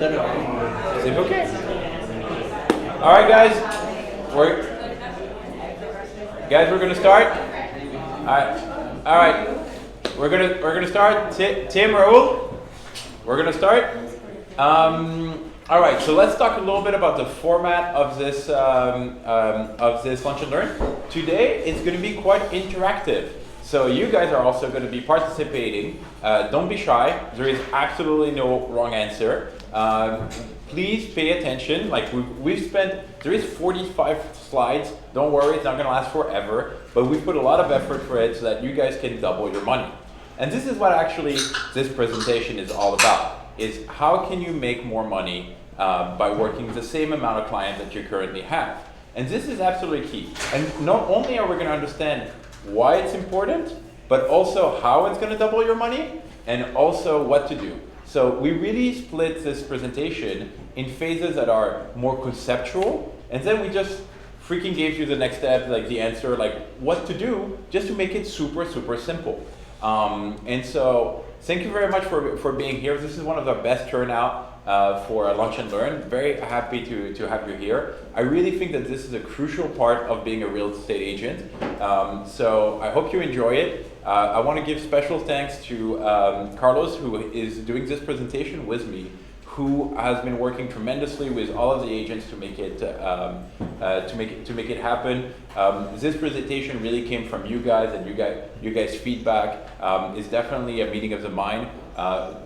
C'est okay. All right, guys. We're gonna start. All right. We're gonna start. Tim, Raul. We're gonna start. All right. So let's talk a little bit about the format of this Lunch and Learn. Today it's going to be quite interactive. So you guys are also going to be participating. Don't be shy. There is absolutely no wrong answer. Please pay attention. Like there is 45 slides. Don't worry, it's not going to last forever. But we put a lot of effort for it so that you guys can double your money. And this is what actually this presentation is all about. Is how can you make more money by working the same amount of clients that you currently have. And this is absolutely key. And not only are we going to understand why it's important, but also how it's going to double your money, and also what to do. So we really split this presentation in phases that are more conceptual, and then we just freaking gave you the next step, like the answer, like what to do, just to make it super, super simple. And so thank you very much for being here. This is one of the best turnout for Lunch and Learn. Very happy to have you here. I really think that this is a crucial part of being a real estate agent. So I hope you enjoy it. I want to give special thanks to Carlos, who is doing this presentation with me, who has been working tremendously with all of the agents to make it happen. This presentation really came from you guys, and you guys' feedback is definitely a meeting of the mind.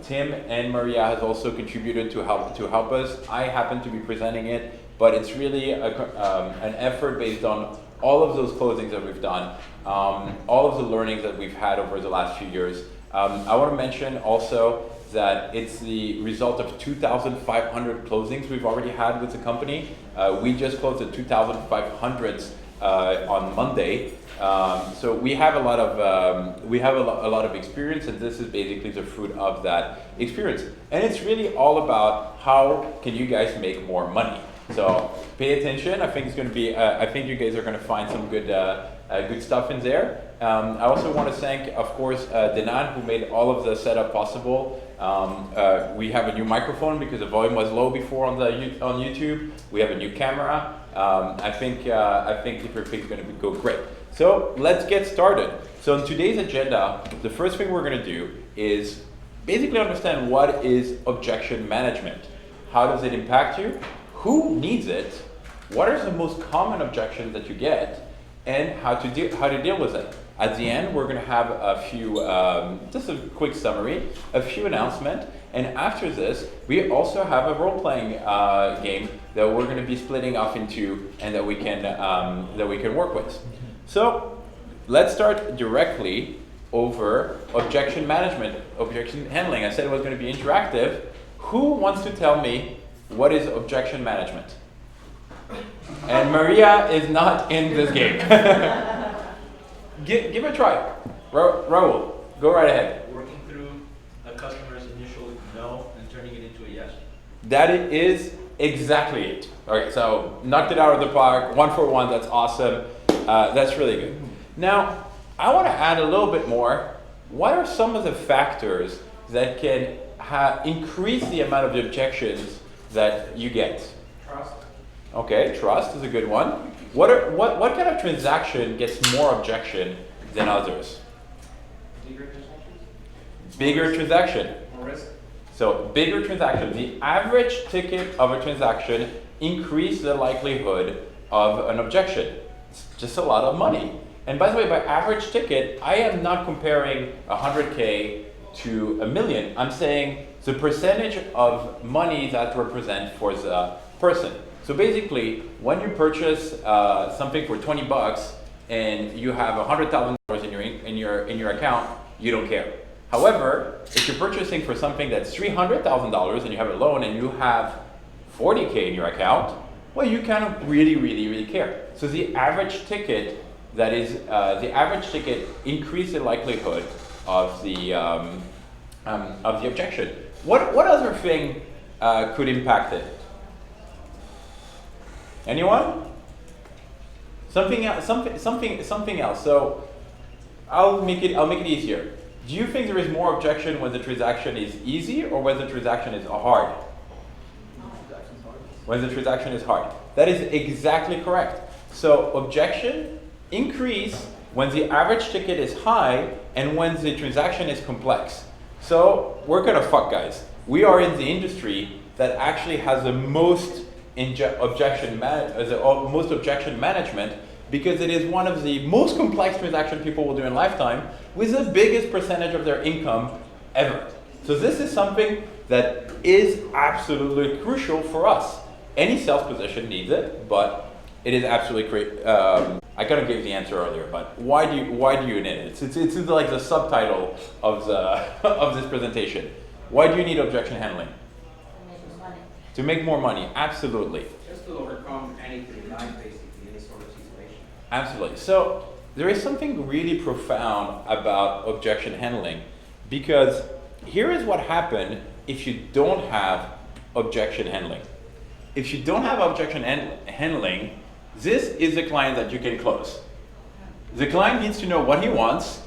Tim and Maria has also contributed to help us. I happen to be presenting it, but it's really an effort based on all of those closings that we've done, all of the learnings that we've had over the last few years. I want to mention also that it's the result of 2,500 closings we've already had with the company. We just closed the 2,500th on Monday. So we have a lot of experience, and this is basically the fruit of that experience. And it's really all about how can you guys make more money. So pay attention. I think it's going to be. I think you guys are going to find some good stuff in there. I also want to thank, of course, Denan, who made all of the setup possible. We have a new microphone because the volume was low before on YouTube. We have a new camera. I think everything's going to go great. So let's get started. So in today's agenda, the first thing we're going to do is basically understand what is objection management. How does it impact you? Who needs it? What are the most common objections that you get? And how to deal with it. At the end, we're going to have a few, just a quick summary, a few announcements, and after this, we also have a role-playing game that we're going to be splitting off into, and that we can work with. So let's start directly over objection management, objection handling. I said it was going to be interactive. Who wants to tell me what is objection management? And Maria is not in this game. Give it a try. Raul, go right ahead. Working through a customer's initial no and turning it into a yes. That is exactly it. Okay, so knocked it out of the park. 1 for 1. That's awesome. That's really good. Now, I want to add a little bit more. What are some of the factors that can increase the amount of objections that you get? Trust. Okay, trust is a good one. What kind of transaction gets more objection than others? Bigger transactions. Bigger transaction. More risk. So bigger transaction. The average ticket of a transaction increase the likelihood of an objection. It's just a lot of money. And by the way, by average ticket, I am not comparing 100K to $1 million. I'm saying the percentage of money that represent for the person. So basically, when you purchase something for $20 and you have $100,000 in your account, you don't care. However, if you're purchasing for something that's $300,000 and you have a loan and you have 40K in your account, well, you kind of really, really, really care. So the average ticket increase the likelihood of the objection. What other thing could impact it? Anyone? Something else. So I'll make it easier. Do you think there is more objection when the transaction is easy or when the transaction is hard? when the transaction is hard. That is exactly correct. So objection increase when the average ticket is high and when the transaction is complex. So we're gonna fuck, guys. We are in the industry that actually has the most objection management, because it is one of the most complex transactions people will do in lifetime, with the biggest percentage of their income ever. So this is something that is absolutely crucial for us. Any sales position needs it, but it is absolutely great. I kind of gave the answer earlier, but why do you need it? It's like the subtitle of the of this presentation. Why do you need objection handling? To make more money, absolutely. Just to overcome anything in life, basically, any sort of situation. Absolutely. So there is something really profound about objection handling, because here is what happens if you don't have objection handling. If you don't have objection handling, this is the client that you can close. The client needs to know what he wants,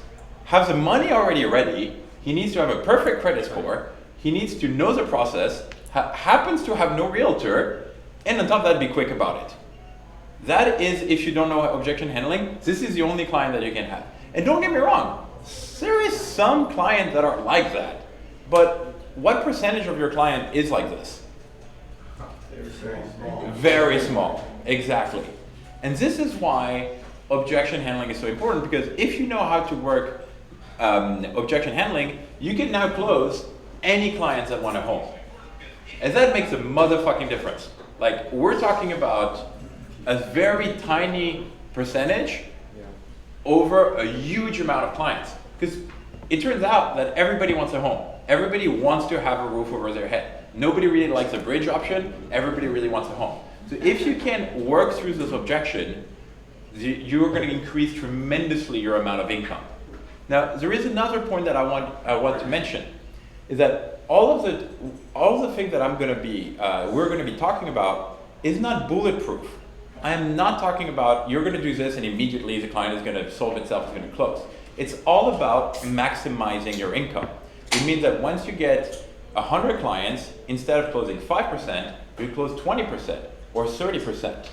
have the money already ready, he needs to have a perfect credit score, he needs to know the process, happens to have no realtor, and on top of that, be quick about it. That is, if you don't know objection handling, this is the only client that you can have. And don't get me wrong, there is some clients that are like that, but what percentage of your client is like this? Very small. Very small, exactly. And this is why objection handling is so important, because if you know how to work objection handling, you can now close any clients that want a home. And that makes a motherfucking difference. Like, we're talking about a very tiny percentage over a huge amount of clients. Because it turns out that everybody wants a home. Everybody wants to have a roof over their head. Nobody really likes a bridge option. Everybody really wants a home. So if you can work through this objection, you're going to increase tremendously your amount of income. Now, there is another point that I want to mention, is that all of the things that we're going to be talking about is not bulletproof. I am not talking about you're going to do this and immediately the client is going to solve itself, it's going to close. It's all about maximizing your income. It means that once you get 100 clients, instead of closing 5%, you close 20% or 30%.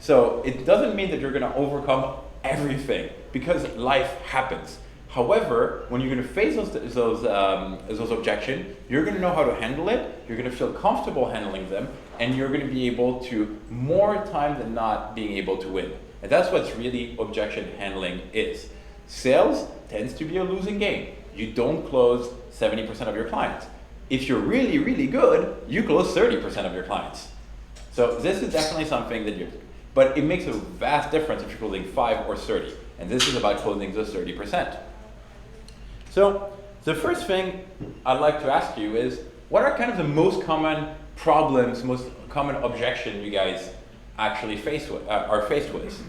So it doesn't mean that you're going to overcome everything, because life happens. However, when you're going to face those objections, you're going to know how to handle it, you're going to feel comfortable handling them, and you're going to be able to, more time than not, being able to win. And that's what really objection handling is. Sales tends to be a losing game. You don't close 70% of your clients. If you're really, really good, you close 30% of your clients. So this is definitely something that but it makes a vast difference if you're closing 5 or 30. And this is about closing those 30%. So the first thing I'd like to ask you is, what are kind of the most common problems, most common objection you guys actually are faced with?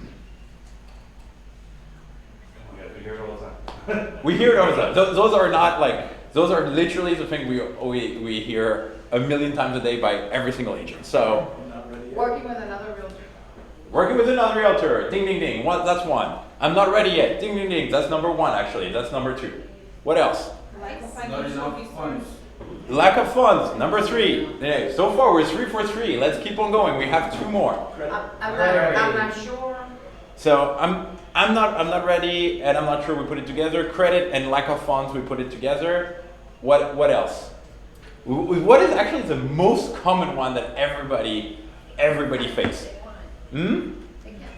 We hear it all the time. We hear it all the time. Those are not like, those are literally the thing we hear a million times a day by every single agent. So, Working with another realtor. working with another realtor, ding, ding, ding, that's one. I'm not ready yet, ding, ding, ding, that's number one actually, that's number two. What else? Not enough funds. Lack of funds, number 3. Yeah, so far we're 3 for 3, let's keep on going, we have 2 more. I'm not sure. So I'm not ready, and I'm not sure we put it together. Credit and lack of funds, we put it together. What else? What is actually the most common one that everybody faces? They can't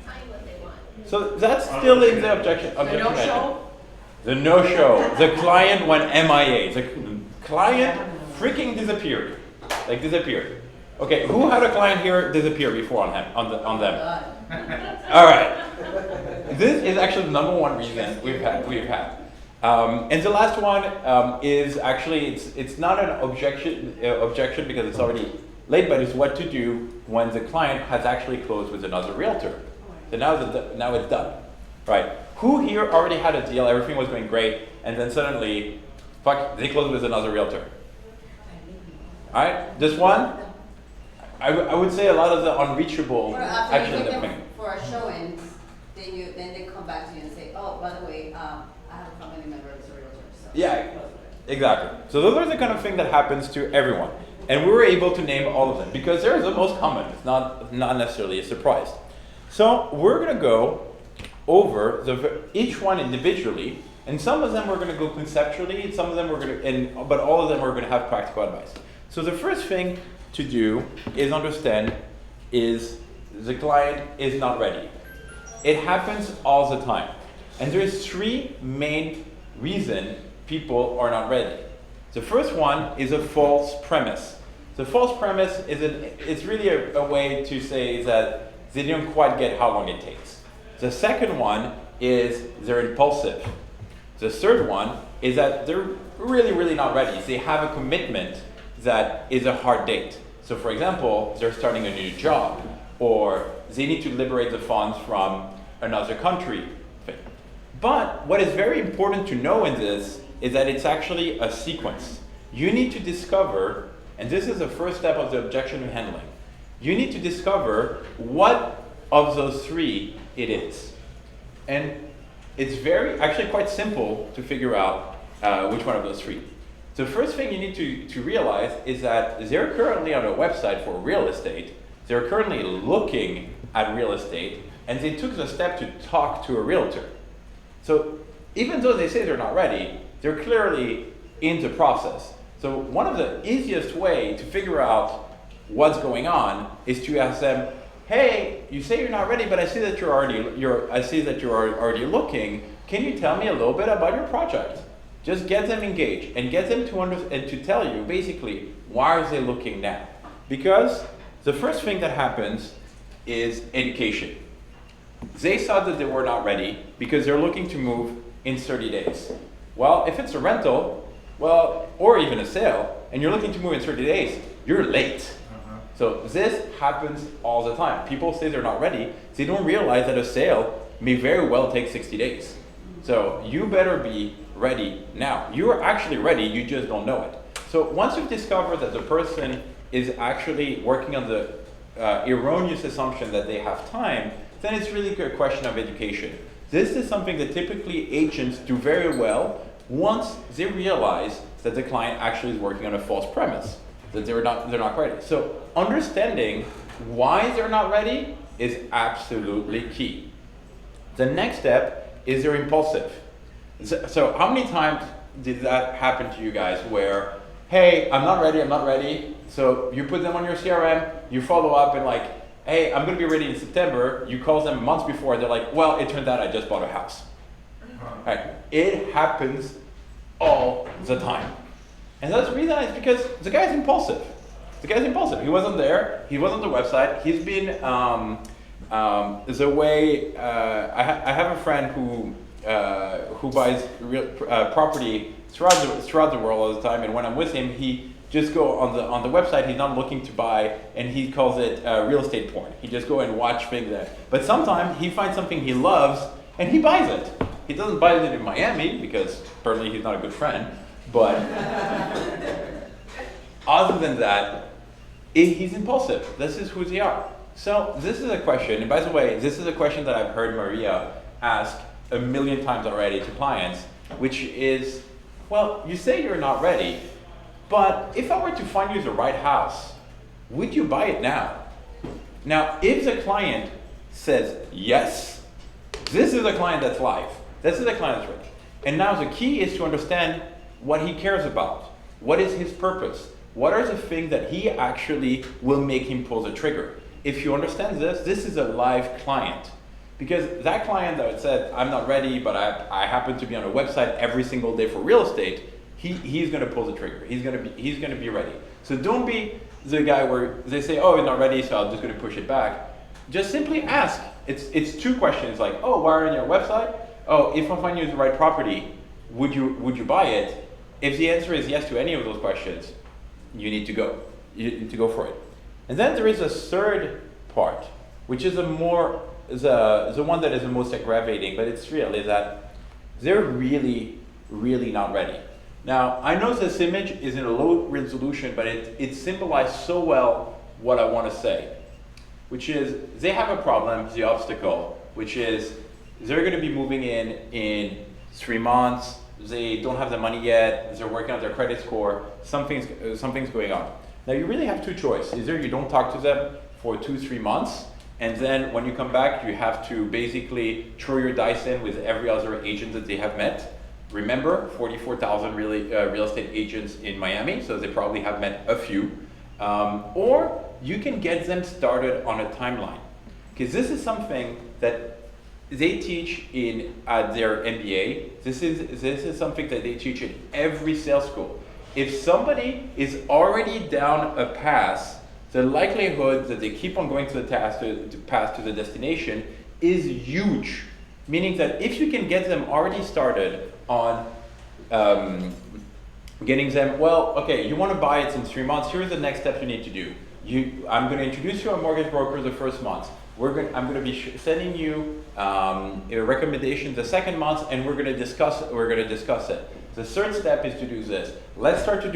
find what they want. So that's still in the objection. The no-show? The no-show. The client went MIA. The client freaking disappeared. Like disappeared. Okay, who had a client here disappear before on them? All right. This is actually the number one reason we've had. And the last one is actually it's not an objection because it's already late, but it's what to do when the client has actually closed with another realtor. So now it's done, right? Who here already had a deal, everything was going great, and then suddenly, they closed with another realtor? All right, just one? I would say a lot of the unreachable actually end up paying. For a showing, then they come back to you and say, oh, by the way, I have a family member as a realtor. So Yeah, exactly. So those are the kind of thing that happens to everyone. And we were able to name all of them because they're the most common. It's not necessarily a surprise. So we're going to go over each one individually, and some of them we're going to go conceptually, and some of them but all of them are going to have practical advice. So the first thing to do is understand is the client is not ready. It happens all the time. And there's three main reasons people are not ready. The first one is a false premise. The false premise it's really a way to say that they don't quite get how long it takes. The second one is they're impulsive. The third one is that they're really, really not ready. They have a commitment that is a hard date. So for example, they're starting a new job, or they need to liberate the funds from another country. But what is very important to know in this is that it's actually a sequence. You need to discover, and this is the first step of the objection handling, you need to discover what of those three it is. And it's actually quite simple to figure out which one of those three. The first thing you need to realize is that they're currently on a website for real estate, they're currently looking at real estate, and they took the step to talk to a realtor. So even though they say they're not ready, they're clearly in the process. So one of the easiest way to figure out what's going on is to ask them, hey, you say you're not ready, but I see that you're already looking. Can you tell me a little bit about your project? Just get them engaged and get them to understand and to tell you basically why are they looking now? Because the first thing that happens is education. They thought that they were not ready because they're looking to move in 30 days. Well, if it's a rental, or even a sale, and you're looking to move in 30 days, you're late. So this happens all the time. People say they're not ready. They don't realize that a sale may very well take 60 days. So you better be ready now. You are actually ready, you just don't know it. So once you've discovered that the person is actually working on the erroneous assumption that they have time, then it's really a question of education. This is something that typically agents do very well once they realize that the client actually is working on a false premise, that they're not ready. So understanding why they're not ready is absolutely key. The next step is they're impulsive. So how many times did that happen to you guys where, hey, I'm not ready. So you put them on your CRM, you follow up and like, hey, I'm gonna be ready in September. You call them months before, they're like, well, it turned out I just bought a house. Right. It happens all the time. And that's the reason is because the guy's impulsive. He wasn't there, he wasn't on the website, he's been, I have a friend who buys real property throughout the world all the time, and when I'm with him, he just go on the website, he's not looking to buy, and he calls it real estate porn. He just go and watch things there. But sometimes he finds something he loves, and he buys it. He doesn't buy it in Miami, because apparently he's not a good friend, but other than that, he's impulsive. This is who they are. So this is a question, and by the way, this is a question that I've heard Maria ask a million times already to clients, which is, well, you say you're not ready, but if I were to find you the right house, would you buy it now? Now, if the client says yes, this is a client that's live. This is a client that's ready. And now the key is to understand what he cares about. What is his purpose? What are the things that he actually will make him pull the trigger? If you understand this is a live client. Because that client that said, I'm not ready, but I happen to be on a website every single day for real estate, he's going to pull the trigger. He's going to be ready. So don't be the guy where they say, oh, he's not ready, so I'm just going to push it back. Just simply ask. It's two questions, like, oh, why are you on your website? Oh, if I find you the right property, would you buy it? If the answer is yes to any of those questions, you need to go. You need to go for it. And then there is a third part, which is the one that is the most aggravating, but it's real, is that they're really, really not ready. Now, I know this image is in a low resolution, but it symbolizes so well what I want to say, which is they have a problem, the obstacle, which is they're going to be moving in 3 months, they don't have the money yet, they're working on their credit score, something's going on. Now you really have two choices. Either you don't talk to them for 2-3 months, and then when you come back, you have to basically throw your dice in with every other agent that they have met. Remember, 44,000 real estate agents in Miami, so they probably have met a few. Or you can get them started on a timeline. Because this is something that they teach at their MBA. This is something that they teach in every sales school. If somebody is already down a path, the likelihood that they keep on going to the path to the destination is huge. Meaning that if you can get them already started on getting them, well, okay, you want to buy it in 3 months, here's the next step you need to do. I'm going to introduce you to a mortgage broker the first month. I'm going to be sending you a recommendation the second month, and we're going to discuss it. The third step is to do this. Let's start to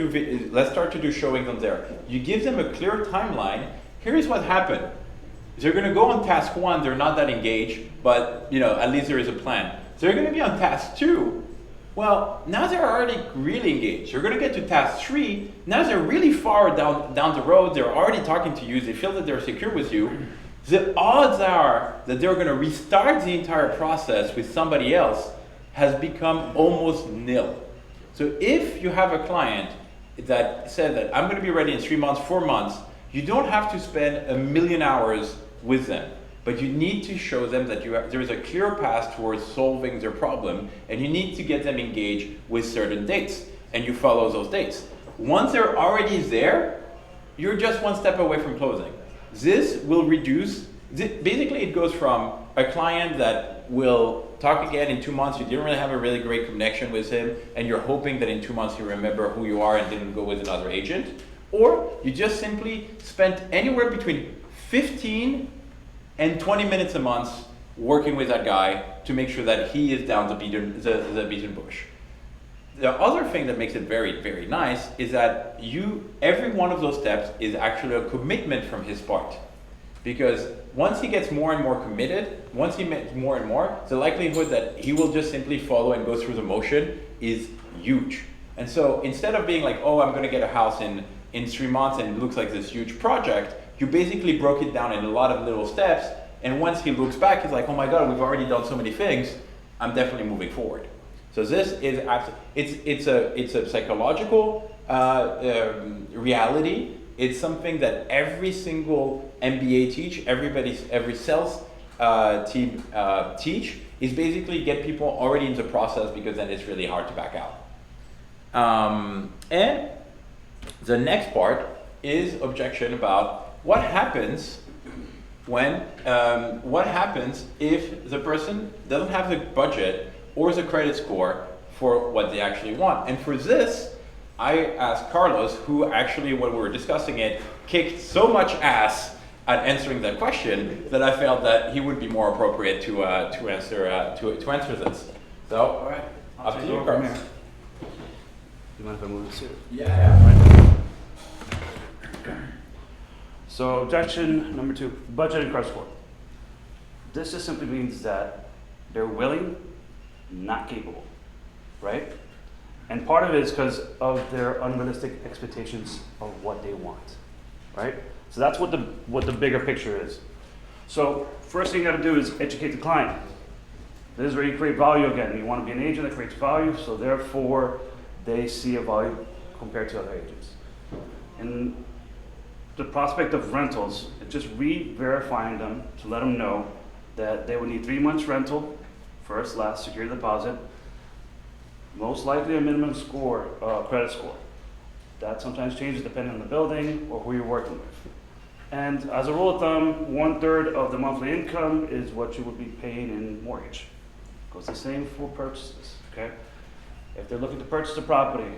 do showings on there. You give them a clear timeline. Here's what happened. They're going to go on task 1. They're not that engaged, but at least there is a plan. They're going to be on task 2. Well, now they're already really engaged. They're going to get to task 3. Now they're really far down the road. They're already talking to you. They feel that they're secure with you. The odds are that they're going to restart the entire process with somebody else has become almost nil. So if you have a client that said that I'm going to be ready in 3 months, 4 months, you don't have to spend 1 million hours with them, but you need to show them that there is a clear path towards solving their problem, and you need to get them engaged with certain dates, and you follow those dates. Once they're already there, you're just one step away from closing. This will reduce, basically it goes from a client that will talk again in 2 months, you didn't really have a really great connection with him, and you're hoping that in 2 months you remember who you are and didn't go with another agent, or you just simply spent anywhere between 15 and 20 minutes a month working with that guy to make sure that he is down the beaten bush. The other thing that makes it very, very nice is that every one of those steps is actually a commitment from his part. Because once he gets more and more committed, once he meets more and more, the likelihood that he will just simply follow and go through the motion is huge. And so instead of being like, oh, I'm going to get a house in 3 months and it looks like this huge project, you basically broke it down in a lot of little steps. And once he looks back, he's like, oh my God, we've already done so many things. I'm definitely moving forward. So this is it's a psychological reality. It's something that every single MBA every sales team teach, is basically get people already in the process, because then it's really hard to back out. And the next part is objection about what happens if the person doesn't have the budget or the credit score for what they actually want. And for this, I asked Carlos, who actually, when we were discussing it, kicked so much ass at answering that question that I felt that he would be more appropriate to answer this. So, all right, up to you, Carlos. You mind if I move this here? Yeah. So objection number 2, budget and credit score. This just simply means that they're willing, not capable, right? And part of it is because of their unrealistic expectations of what they want, right? So that's what the bigger picture is. So first thing you got to do is educate the client. This is where you create value again. You want to be an agent that creates value, so therefore they see a value compared to other agents. And the prospect of rentals, it's just re-verifying them to let them know that they would need 3 months rental, first, last, security deposit, most likely a minimum score, credit score. That sometimes changes depending on the building or who you're working with. And as a rule of thumb, 1/3 of the monthly income is what you would be paying in mortgage. Goes the same for purchases, okay? If they're looking to purchase a property,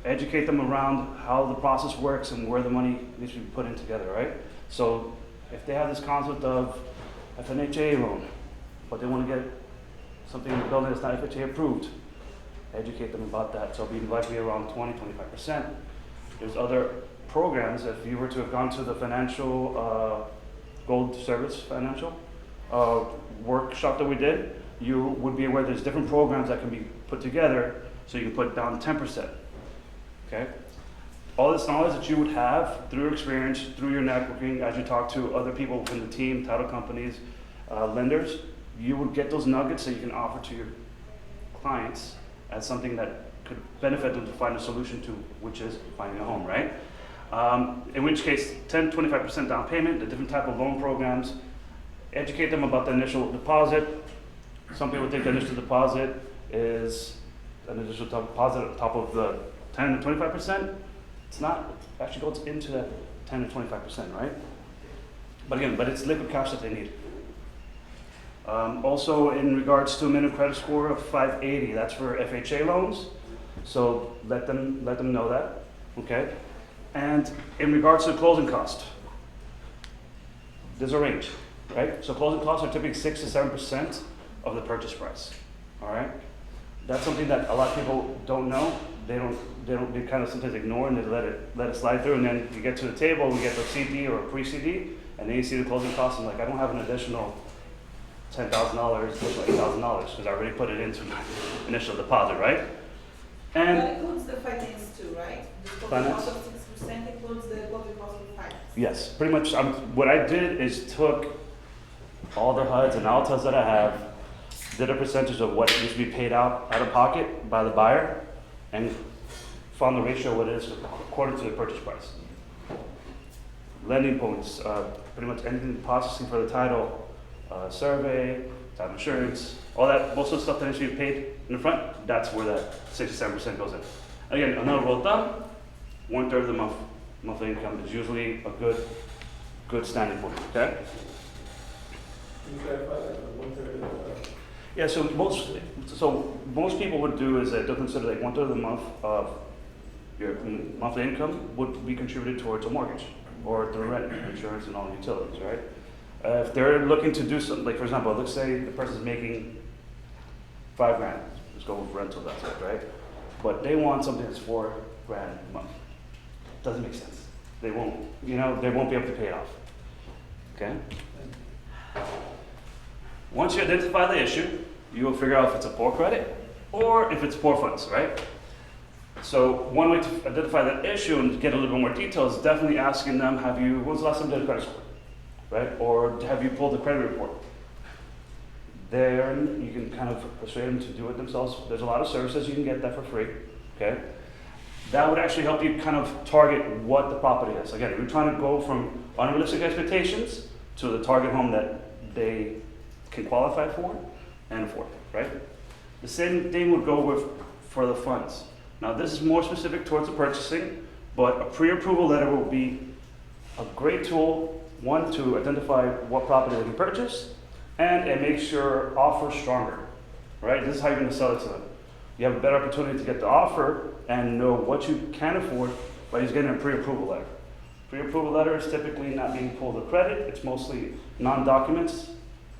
educate them around how the process works and where the money needs to be put in together, right? So if they have this concept of FHA loan, but they want to get something in the building that's not FHA approved, educate them about that. So it'll be likely around 20-25%. There's other programs. If you were to have gone to the financial, Gold Service Financial workshop that we did, you would be aware there's different programs that can be put together so you can put down 10%. Okay? all this knowledge that you would have through your experience, through your networking, as you talk to other people within the team, title companies, lenders, you would get those nuggets that you can offer to your clients as something that could benefit them to find a solution to, which is finding a home, right? In which case, 10, 25% down payment, the different type of loan programs, educate them about the initial deposit. Some people think the initial deposit is an initial deposit on top of the 10 to 25%. It's not, it actually goes into that 10 to 25%, right? But again, it's liquid cash that they need. Also, in regards to a minimum credit score of 580, that's for FHA loans. So let them know that, okay? And in regards to the closing cost, there's a range, right? So closing costs are typically 6 to 7% of the purchase price, all right? That's something that a lot of people don't know. They kind of sometimes ignore and they let it slide through, and then you get to the table, we get the CD or pre-CD, and then you see the closing costs, and like, I don't have an additional $10,000, $8,000, because I already put it into my initial deposit, right? And that includes the finance too, right? The total Finance? cost of 6% includes the total cost of finance. yes, pretty much. What I did is took all the HUDs and altas that I have, did a percentage of what needs to be paid out of pocket by the buyer, and found the ratio what it is according to the purchase price. Lending points, pretty much anything processing for the title, survey, title insurance, all that, most of the stuff that needs to be paid in the front, that's where that 6 to 7% goes in. Again, another rule of thumb, 1/3 of the monthly income is usually a good standing point, okay? Can you clarify that, 1/3 of the? Yeah, so most people would do is that they'll consider like 1/3 of the month of your monthly income would be contributed towards a mortgage or the rent, insurance, and all the utilities, right? If they're looking to do something, like for example, let's say the person's making $5,000, let's go with rental, that's it, right? But they want something that's $4,000 a month. Doesn't make sense. They won't be able to pay it off, okay? Once you identify the issue, you will figure out if it's a poor credit or if it's poor funds, right? So one way to identify that issue and get a little bit more detail is definitely asking them, when's the last time you did a credit score, right? Or have you pulled the credit report? There, you can kind of persuade them to do it themselves. There's a lot of services, you can get that for free, okay? That would actually help you kind of target what the property is. Again, if you're trying to go from unrealistic expectations to the target home that they can qualify for and afford, right? The same thing would go for the funds. Now this is more specific towards the purchasing, but a pre-approval letter will be a great tool, one, to identify what property they can purchase, and it makes your offer stronger, right? This is how you're gonna sell it to them. You have a better opportunity to get the offer and know what you can afford by just getting a pre-approval letter. Pre-approval letter is typically not being pulled of credit, it's mostly non-documents.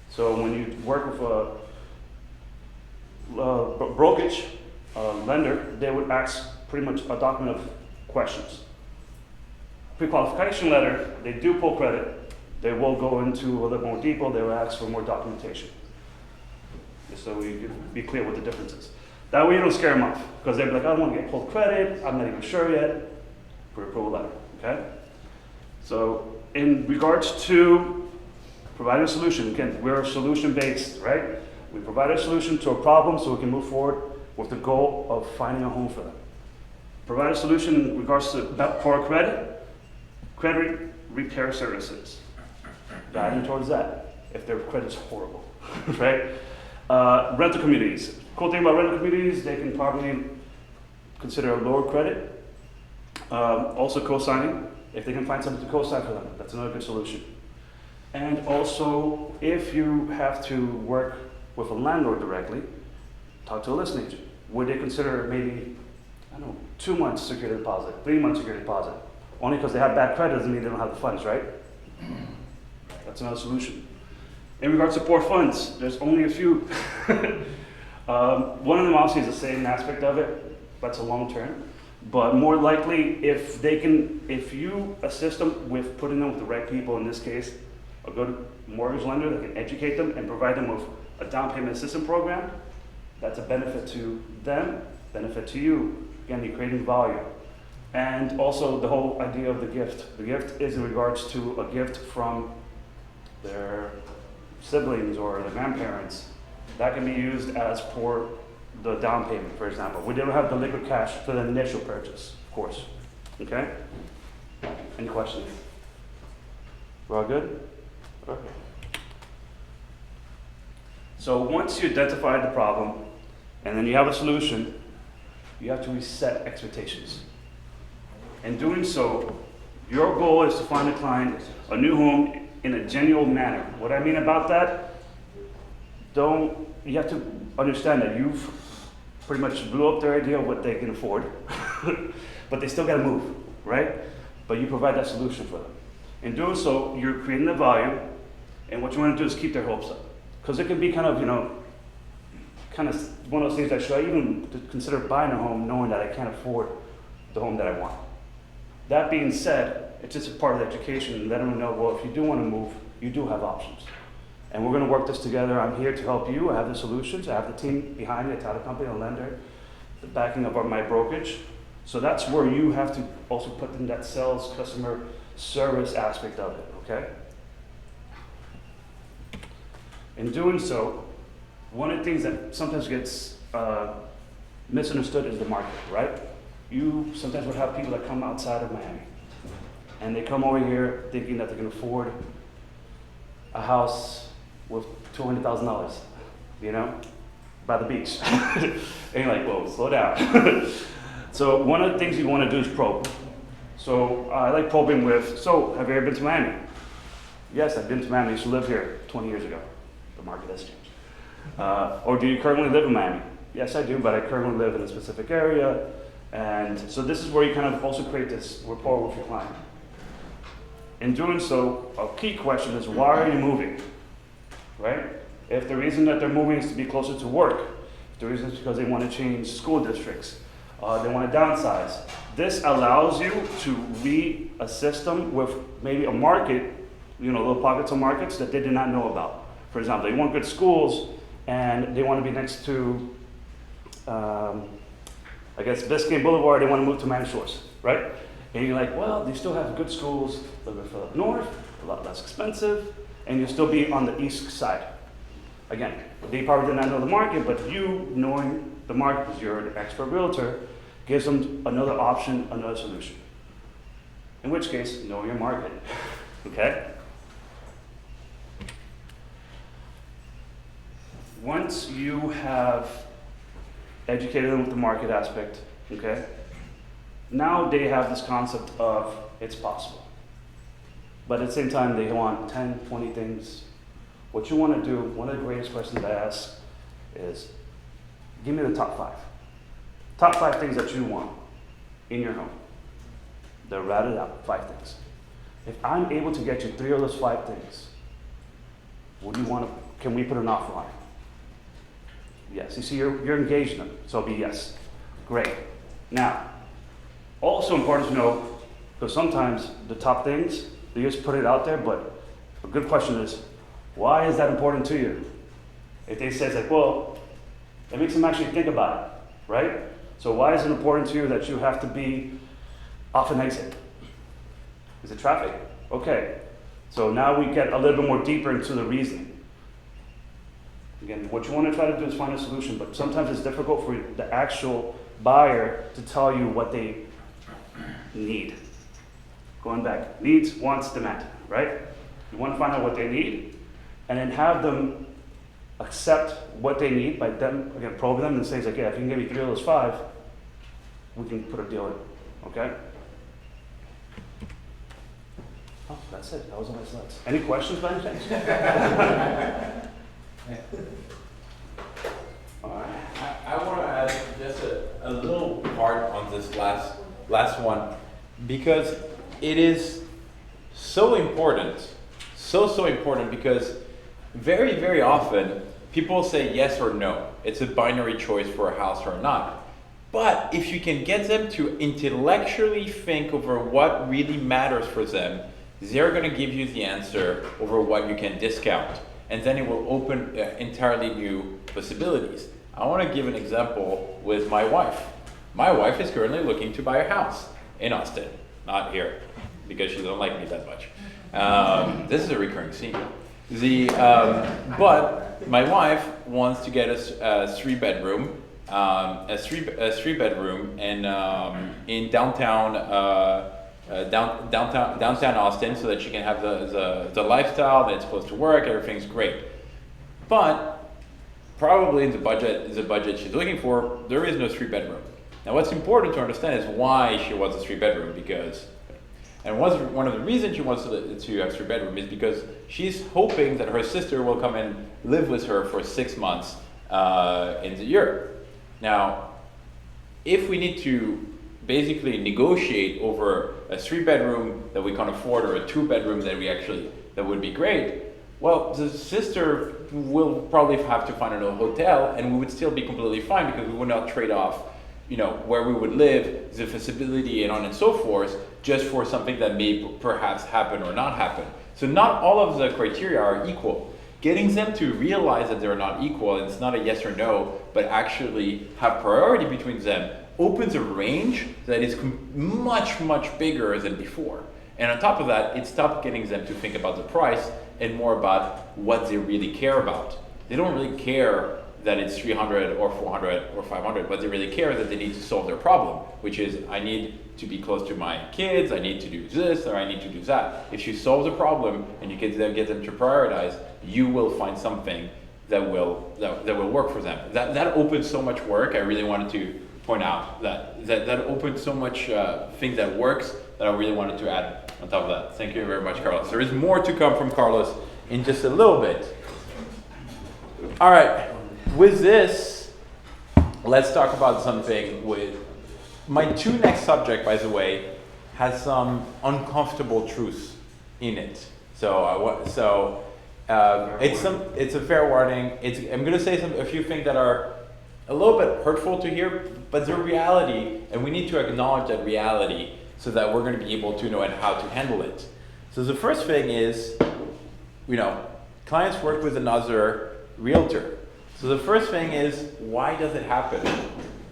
So when you work with a brokerage lender, they would ask pretty much a document of questions. Pre-qualification letter, they do pull credit. They will go into a little more detail, they will ask for more documentation. So we can be clear what the difference is. That way you don't scare them off, because they'll be like, I don't want to get pulled credit, I'm not even sure yet. Pre-approval letter, okay? So in regards to providing a solution, again, we're solution-based, right? We provide a solution to a problem so we can move forward with the goal of finding a home for them. Provide a solution in regards to poor credit repair services. Guiding towards that, if their credit's horrible, right? Rental communities. Cool thing about rental communities, they can probably consider a lower credit. Also co-signing, if they can find something to co-sign for them, that's another good solution. And also, if you have to work with a landlord directly, talk to a listing agent. Would they consider maybe, 2 months security deposit, 3 months security deposit? Only because they have bad credit doesn't mean they don't have the funds, right? That's another solution. In regards to poor funds, there's only a few. One of them obviously is the saving aspect of it, that's a long term. But more likely, if you assist them with putting them with the right people, in this case, a good mortgage lender that can educate them and provide them with a down payment assistance program, that's a benefit to them, benefit to you. Again, you're creating value. And also the whole idea of the gift. The gift is in regards to a gift from their siblings or their grandparents. That can be used as for the down payment, for example. We don't have the liquid cash for the initial purchase, of course. Okay? Any questions? We're all good? Okay. So once you identify the problem and then you have a solution, you have to reset expectations. In doing so, your goal is to find a client a new home in a genuine manner. What I mean about that, you have to understand that you've pretty much blew up their idea of what they can afford, but they still gotta move, right? But you provide that solution for them. In doing so, you're creating the volume, and what you wanna do is keep their hopes up. Because it can be kind of one of those things that should I even consider buying a home knowing that I can't afford the home that I want. That being said, it's just a part of the education and letting them know, well, if you do want to move, you do have options. And we're going to work this together. I'm here to help you. I have the solutions. I have the team behind me, a title company, a lender, the backing of my brokerage. So that's where you have to also put in that sales, customer service aspect of it, okay? In doing so, one of the things that sometimes gets misunderstood is the market, right? You sometimes would have people that come outside of Miami, and they come over here thinking that they can afford a house with $200,000, you know, by the beach. And you're like, whoa, slow down. So one of the things you want to do is probe. So I like probing with, so have you ever been to Miami? Yes, I've been to Miami. I used to live here 20 years ago. The market has changed. Or do you currently live in Miami? Yes, I do, but I currently live in a specific area. And so this is where you kind of also create this rapport with your client. In doing so, a key question is, why are you moving? Right? If the reason that they're moving is to be closer to work, if the reason is because they want to change school districts, they want to downsize, this allows you to reassist them with maybe a market, little pockets of markets that they did not know about. For example, they want good schools and they want to be next to, Biscayne Boulevard, they want to move to Miami Shores, right? And you're like, well, they still have good schools, a little bit further up north, a lot less expensive, and you'll still be on the east side. Again, they probably did not know the market, but you knowing the market, because you're an expert realtor, gives them another option, another solution. In which case, know your market, okay? Once you have educated them with the market aspect, okay? Now they have this concept of it's possible. But at the same time, they want 10, 20 things. What you want to do, one of the greatest questions I ask is, give me the top 5. Top 5 things that you want in your home. They're routed out, 5 things. If I'm able to get you 3 of those 5 things, can we put an offer on it? Yes, you see, you're engaged in them, so it'll be yes. Great. Now, also important to know, because sometimes the top things, they just put it out there, but a good question is, why is that important to you? If they say, like, well, it makes them actually think about it, right? So why is it important to you that you have to be off an exit? Is it traffic? Okay. So now we get a little bit more deeper into the reasoning. Again, what you want to try to do is find a solution, but sometimes it's difficult for the actual buyer to tell you what they need. Going back, needs, wants, demand, right? You want to find out what they need, and then have them accept what they need by them, again, probing them and saying, like, yeah, if you can give me 3 of those 5, we can put a deal in, okay? Oh, that's it, that was all my slides. Any questions by any chance? All right. I want to add just a little part on this last one, because it is so important, so important, because very, very often people say yes or no. It's a binary choice for a house or not. But if you can get them to intellectually think over what really matters for them, they're going to give you the answer over what you can discount. And then it will open entirely new possibilities. I want to give an example with my wife. My wife is currently looking to buy a house. in Austin, not here, because she doesn't like me that much. This is a recurring scene. But my wife wants to get a three bedroom, and in downtown Austin, so that she can have the lifestyle that it's supposed to work. Everything's great, but probably in the budget she's looking for, there is no three bedroom. Now, what's important to understand is why she wants a three bedroom, and one of the reasons she wants to have three bedroom is because she's hoping that her sister will come and live with her for 6 months in the year. Now, if we need to basically negotiate over a three bedroom that we can afford or a two bedroom that would be great, well, the sister will probably have to find a hotel, and we would still be completely fine because we would not trade off, where we would live, the feasibility, and on and so forth, just for something that may perhaps happen or not happen. So not all of the criteria are equal. Getting them to realize that they're not equal, and it's not a yes or no, but actually have priority between them, opens a range that is much, much bigger than before. And on top of that, it stops getting them to think about the price and more about what they really care about. They don't really care that it's 300 or 400 or 500, but they really care that they need to solve their problem, which is, I need to be close to my kids, I need to do this, or I need to do that. If you solve the problem and you get them to prioritize, you will find something that will work for them. That opens so much work. I really wanted to point out that opens so much thing that works that I really wanted to add on top of that. Thank you very much, Carlos. There is more to come from Carlos in just a little bit. All right, with this, let's talk about something with my two next subject, by the way, has some uncomfortable truths in it. So it's a fair warning. I'm going to say a few things that are a little bit hurtful to hear, but they're reality, and we need to acknowledge that reality so that we're going to be able to know and how to handle it. So the first thing is, clients work with another realtor. So the first thing is, why does it happen?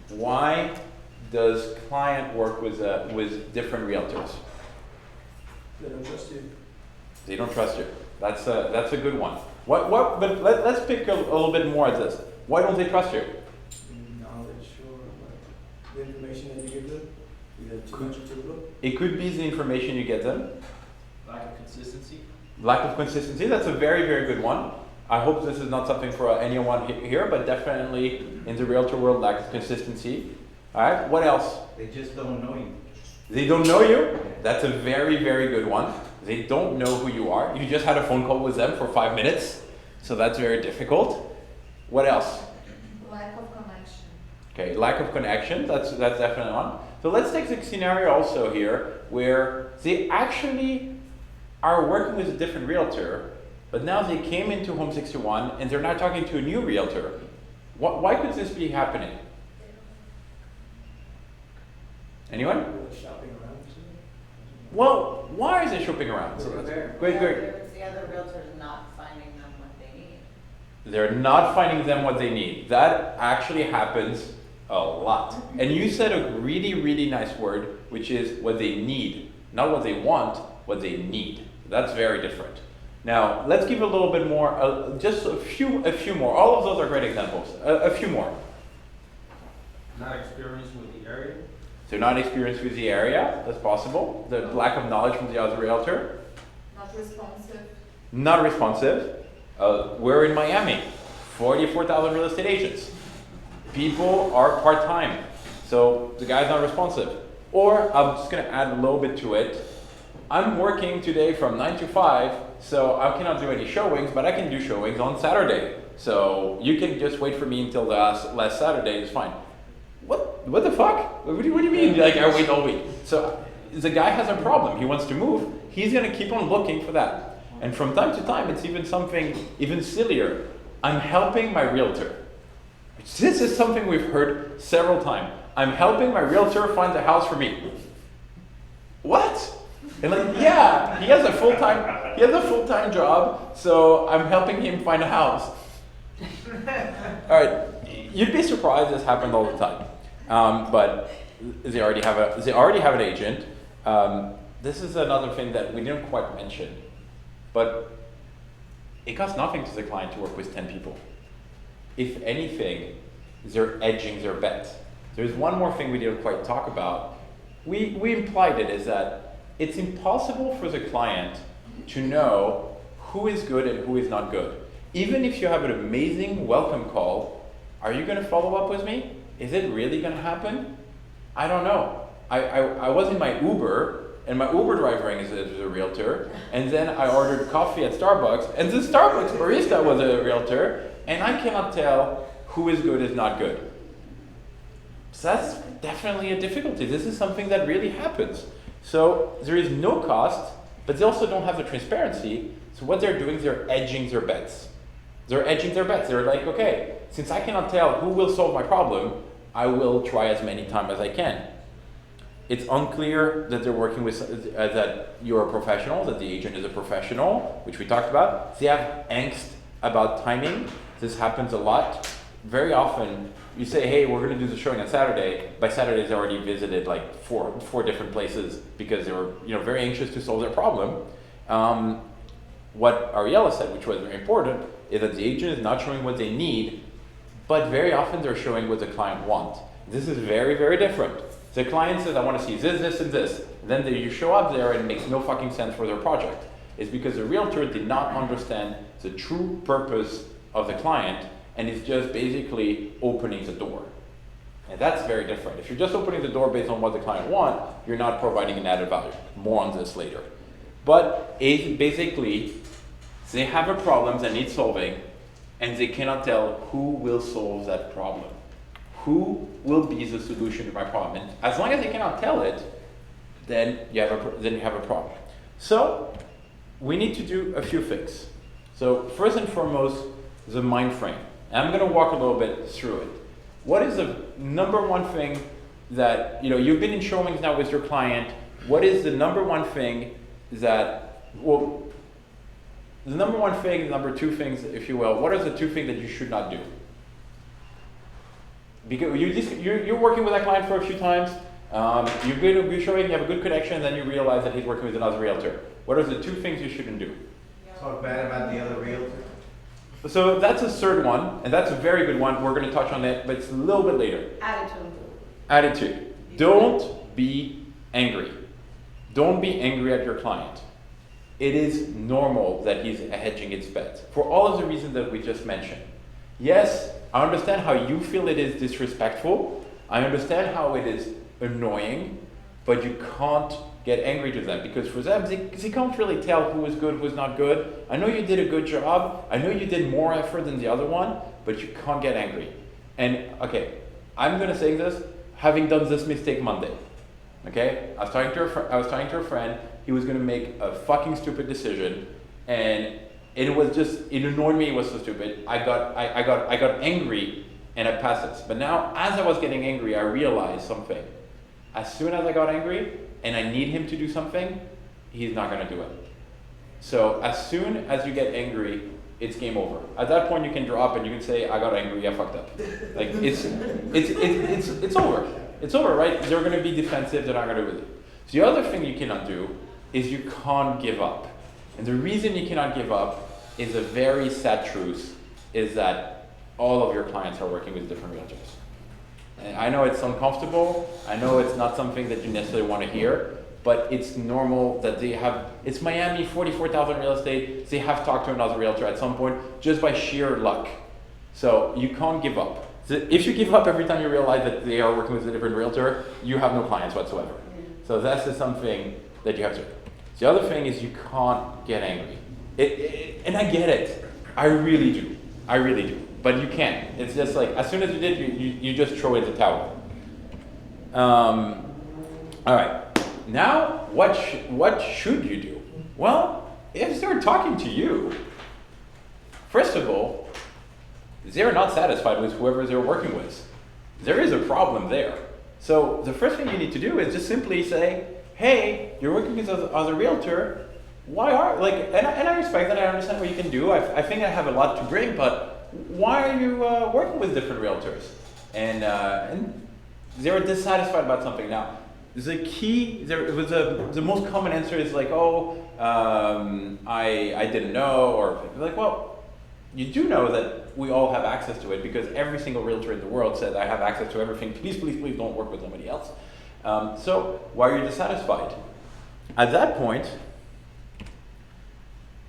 Why does client work with different realtors? They don't trust you. They don't trust you. That's a good one. But let's pick a little bit more at this. Why don't they trust you? Knowledge or the information that you give them, either too much or too little. It could be the information you get them. Lack of consistency. Lack of consistency, that's a very, very good one. I hope this is not something for anyone here, but definitely in the realtor world, lack of consistency. All right, what else? They just don't know you. They don't know you? That's a very, very good one. They don't know who you are. You just had a phone call with them for 5 minutes, so that's very difficult. What else? Lack of connection. Okay, lack of connection, that's definitely one. So let's take the scenario also here where they actually are working with a different realtor, but now they came into Home 61 and they're now talking to a new realtor. Why could this be happening? Anyone? Shopping around or something? Well, why is it shopping around? So that's great. The other realtor's not finding them what they need. They're not finding them what they need. That actually happens a lot. And you said a really, really nice word, which is what they need. Not what they want, what they need. That's very different. Now, let's give a little bit more, just a few more. All of those are great examples. A few more. Not experienced with the area. They're not experienced with the area, that's possible. The lack of knowledge from the other realtor. Not responsive. Not responsive. We're in Miami, 44,000 real estate agents. People are part-time, so the guy's not responsive. Or, I'm just gonna add a little bit to it. I'm working today from 9 to 5, so I cannot do any showings, but I can do showings on Saturday. So you can just wait for me until the last Saturday, it's fine. What the fuck? What do you mean? Like, I wait all week. So the guy has a problem. He wants to move. He's gonna keep on looking for that. And from time to time, it's even something even sillier. I'm helping my realtor. This is something we've heard several times. I'm helping my realtor find a house for me. What? And like, yeah, he has a full-time job, so I'm helping him find a house. All right, you'd be surprised this happened all the time. But they already have an agent. This is another thing that we didn't quite mention, but it costs nothing to the client to work with 10 people. If anything, they're edging their bet. There's one more thing we didn't quite talk about. We implied it, is that it's impossible for the client to know who is good and who is not good. Even if you have an amazing welcome call, are you going to follow up with me? Is it really going to happen? I don't know. I was in my Uber, and my Uber driver rang as a realtor, and then I ordered coffee at Starbucks, and the Starbucks barista was a realtor, and I cannot tell who is good is not good. So that's definitely a difficulty. This is something that really happens. So there is no cost, but they also don't have the transparency. So what they're doing, they're edging their bets. They're edging their bets. They're like, okay, since I cannot tell who will solve my problem, I will try as many times as I can. It's unclear that they're working with, that you're a professional, that the agent is a professional, which we talked about. They have angst about timing. This happens a lot. Very often, you say, hey, we're going to do the showing on Saturday. By Saturday, they already visited like four different places because they were very anxious to solve their problem. What Ariella said, which was very important, is that the agent is not showing what they need, but very often they're showing what the client wants. This is very, very different. The client says, I want to see this, this, and this. And then you show up there and it makes no fucking sense for their project. It's because the realtor did not understand the true purpose of the client and is just basically opening the door. And that's very different. If you're just opening the door based on what the client wants, you're not providing an added value. More on this later. But basically, they have a problem that needs solving, and they cannot tell who will solve that problem. Who will be the solution to my problem? And as long as they cannot tell it, then you have a problem. So we need to do a few things. So first and foremost, the mind frame. And I'm going to walk a little bit through it. What is the number one thing that, you've been in showings now with your client. What is the number one thing that, the number one thing, number two things, if you will, what are the two things that you should not do? Because you're working with that client for a few times, you're going to be showing, you have a good connection, and then you realize that he's working with another realtor. What are the two things you shouldn't do? Talk bad about the other realtor. So that's a third one, and that's a very good one. We're going to touch on it, but it's a little bit later. Attitude. Don't be angry. Don't be angry at your client. It is normal that he's hedging its bets for all of the reasons that we just mentioned. Yes, I understand how you feel it is disrespectful. I understand how it is annoying, but you can't get angry to them because for them, they can't really tell who is good, who is not good. I know you did a good job. I know you did more effort than the other one, but you can't get angry. And okay, I'm going to say this, having done this mistake Monday. Okay, I was talking to a friend. He was going to make a fucking stupid decision, and it annoyed me. It was so stupid. I got angry, and I passed this. But now, as I was getting angry, I realized something. As soon as I got angry, and I need him to do something, he's not going to do it. So as soon as you get angry, it's game over. At that point, you can drop and you can say, "I got angry. I fucked up." Like it's over. It's over, right? They're going to be defensive. They're not going to do it. So the other thing you cannot do is you can't give up. And the reason you cannot give up is a very sad truth, is that all of your clients are working with different realtors. And I know it's uncomfortable. I know it's not something that you necessarily want to hear, but it's normal that it's Miami, 44,000 real estate. They have talked to another realtor at some point just by sheer luck. So you can't give up. If you give up every time you realize that they are working with a different realtor, you have no clients whatsoever. So that's just something that you have to do. The other thing is you can't get angry. And I get it. I really do. But you can't. It's just like, as soon as you did, you just throw in the towel. All right. Now, what should you do? Well, if they're talking to you, first of all, they're not satisfied with whoever they're working with. There is a problem there. So the first thing you need to do is just simply say, hey, you're working with other realtor. Why are, and I respect that, I understand what you can do. I think I have a lot to bring, but why are you working with different realtors? And they're dissatisfied about something. Now, the key, the most common answer is like, oh, I didn't know, or like, well, you do know that we all have access to it because every single realtor in the world said, I have access to everything. Please, please, please don't work with somebody else. So why are you dissatisfied? At that point,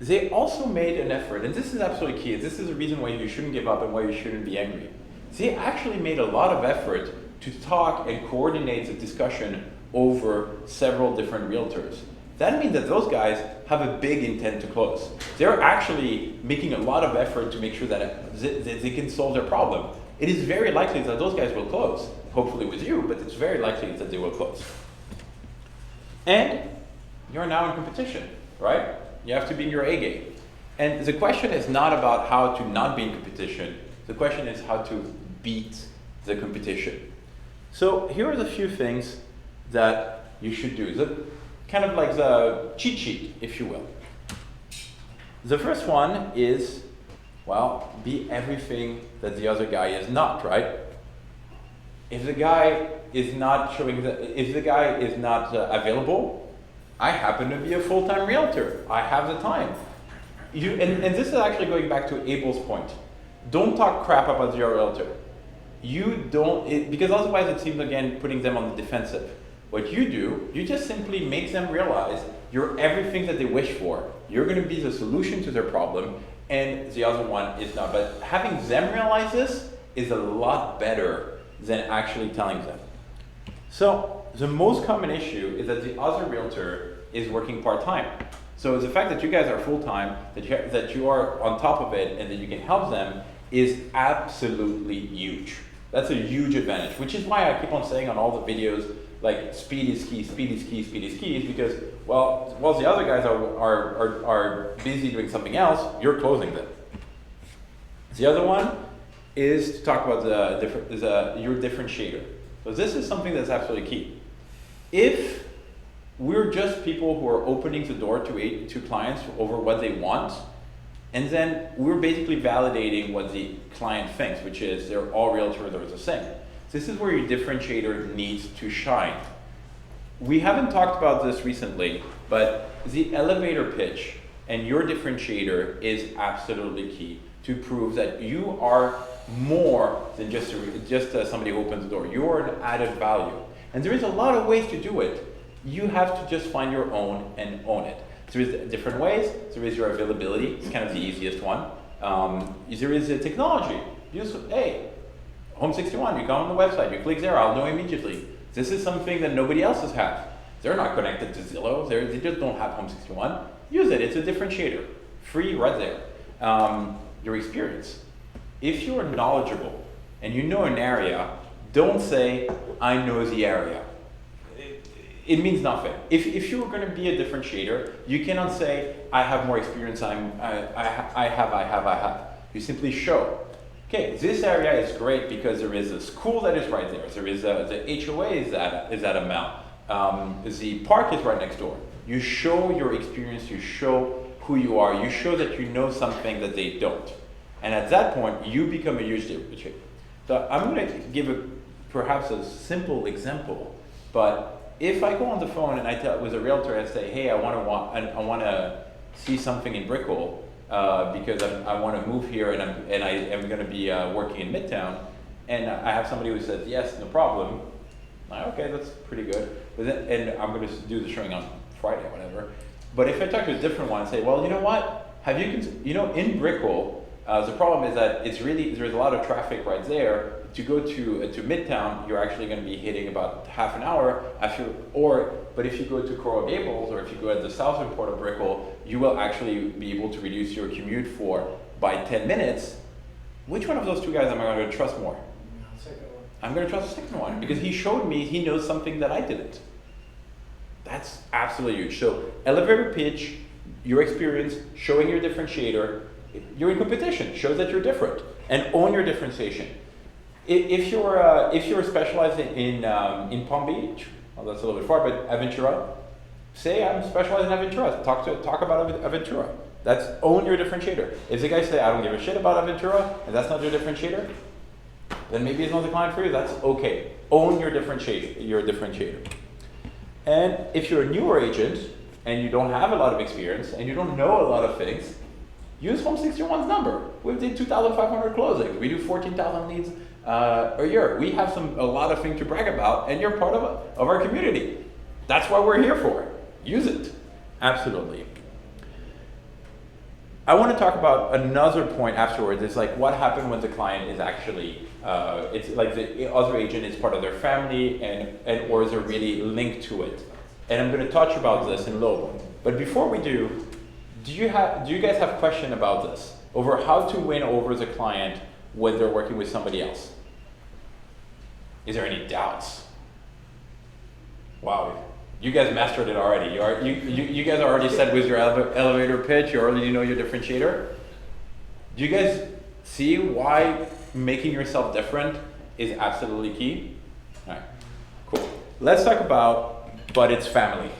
they also made an effort, and this is absolutely key. This is the reason why you shouldn't give up and why you shouldn't be angry. They actually made a lot of effort to talk and coordinate the discussion over several different realtors. That means that those guys have a big intent to close. They're actually making a lot of effort to make sure that they can solve their problem. It is very likely that those guys will close, hopefully with you, but it's very likely that they will close. And you're now in competition, right? You have to be in your A game. And the question is not about how to not be in competition. The question is how to beat the competition. So here are the few things that you should do. Kind of like the cheat sheet, if you will. The first one is, well, be everything that the other guy is not, right? If the guy is not available, I happen to be a full-time realtor. I have the time. And this is actually going back to Abel's point. Don't talk crap about your realtor. Because otherwise it seems, again, putting them on the defensive. What you do, you just simply make them realize you're everything that they wish for. You're going to be the solution to their problem, and the other one is not. But having them realize this is a lot better than actually telling them. So the most common issue is that the other realtor is working part-time. So the fact that you guys are full-time, that you are on top of it, and that you can help them is absolutely huge. That's a huge advantage, which is why I keep on saying on all the videos, like speed is key, speed is key, speed is key, is because, well, while the other guys are busy doing something else, you're closing them. The other one is to talk about your differentiator. So this is something that's absolutely key. If we're just people who are opening the door to clients over what they want, and then we're basically validating what the client thinks, which is they're all realtors are the same. This is where your differentiator needs to shine. We haven't talked about this recently, but the elevator pitch and your differentiator is absolutely key to prove that you are more than just somebody who opens the door. You're an added value. And there is a lot of ways to do it. You have to just find your own and own it. There is different ways. There is your availability. It's kind of the easiest one. There is the technology. Hey, Home 61, you go on the website, you click there, I'll know immediately. This is something that nobody else has. They're not connected to Zillow. They just don't have Home 61. Use it. It's a differentiator. Free right there. Your experience. If you're knowledgeable and you know an area, don't say, I know the area. It means nothing. If you're going to be a differentiator, you cannot say, I have more experience, I have. You simply show. Okay, this area is great because there is a school that is right there. There is the HOA is at amount. The park is right next door. You show your experience, you show who you are, you show that you know something that they don't. And at that point, you become a huge differentiator. So I'm going to give perhaps a simple example, but if I go on the phone and I tell with a realtor and say, hey, I want to see something in Brickell, because I want to move here and I am going to be working in Midtown, and I have somebody who says yes, no problem. Okay, that's pretty good. And I'm going to do the showing on Friday, whatever. But if I talk to a different one and say, well, you know what? In Brickell, the problem is that there's a lot of traffic right there. To go to Midtown, you're actually going to be hitting about half an hour but if you go to Coral Gables or if you go at the southern part of Brickell, you will actually be able to reduce your commute by 10 minutes. Which one of those two guys am I going to trust more? Second one. I'm going to trust the second one because he showed me he knows something that I didn't. That's absolutely huge. So elevator pitch, your experience, showing your differentiator. You're in competition. Show that you're different and own your differentiation. If you're specialized in Palm Beach, well, that's a little bit far, but Aventura, say I'm specialized in Aventura. Talk about Aventura. That's own your differentiator. If the guy say I don't give a shit about Aventura and that's not your differentiator, then maybe it's not the client for you. That's okay. Own your differentiator. And if you're a newer agent and you don't have a lot of experience and you don't know a lot of things, use Home 61's number. We did 2,500 closings. We do 14,000 leads a year. We have a lot of things to brag about, and you're part of our community. That's what we're here for. Use it. Absolutely. I want to talk about another point afterwards. It's like what happened when the client is actually, it's like the other agent is part of their family and or is really linked to it. And I'm going to touch about this in a little bit. But before we do you guys have a question about this? Over how to win over the client when they're working with somebody else? Is there any doubts? Wow. You guys mastered it already. You guys already said with your elevator pitch, you already know your differentiator. Do you guys see why making yourself different is absolutely key? All right, cool. Let's talk about, but it's family.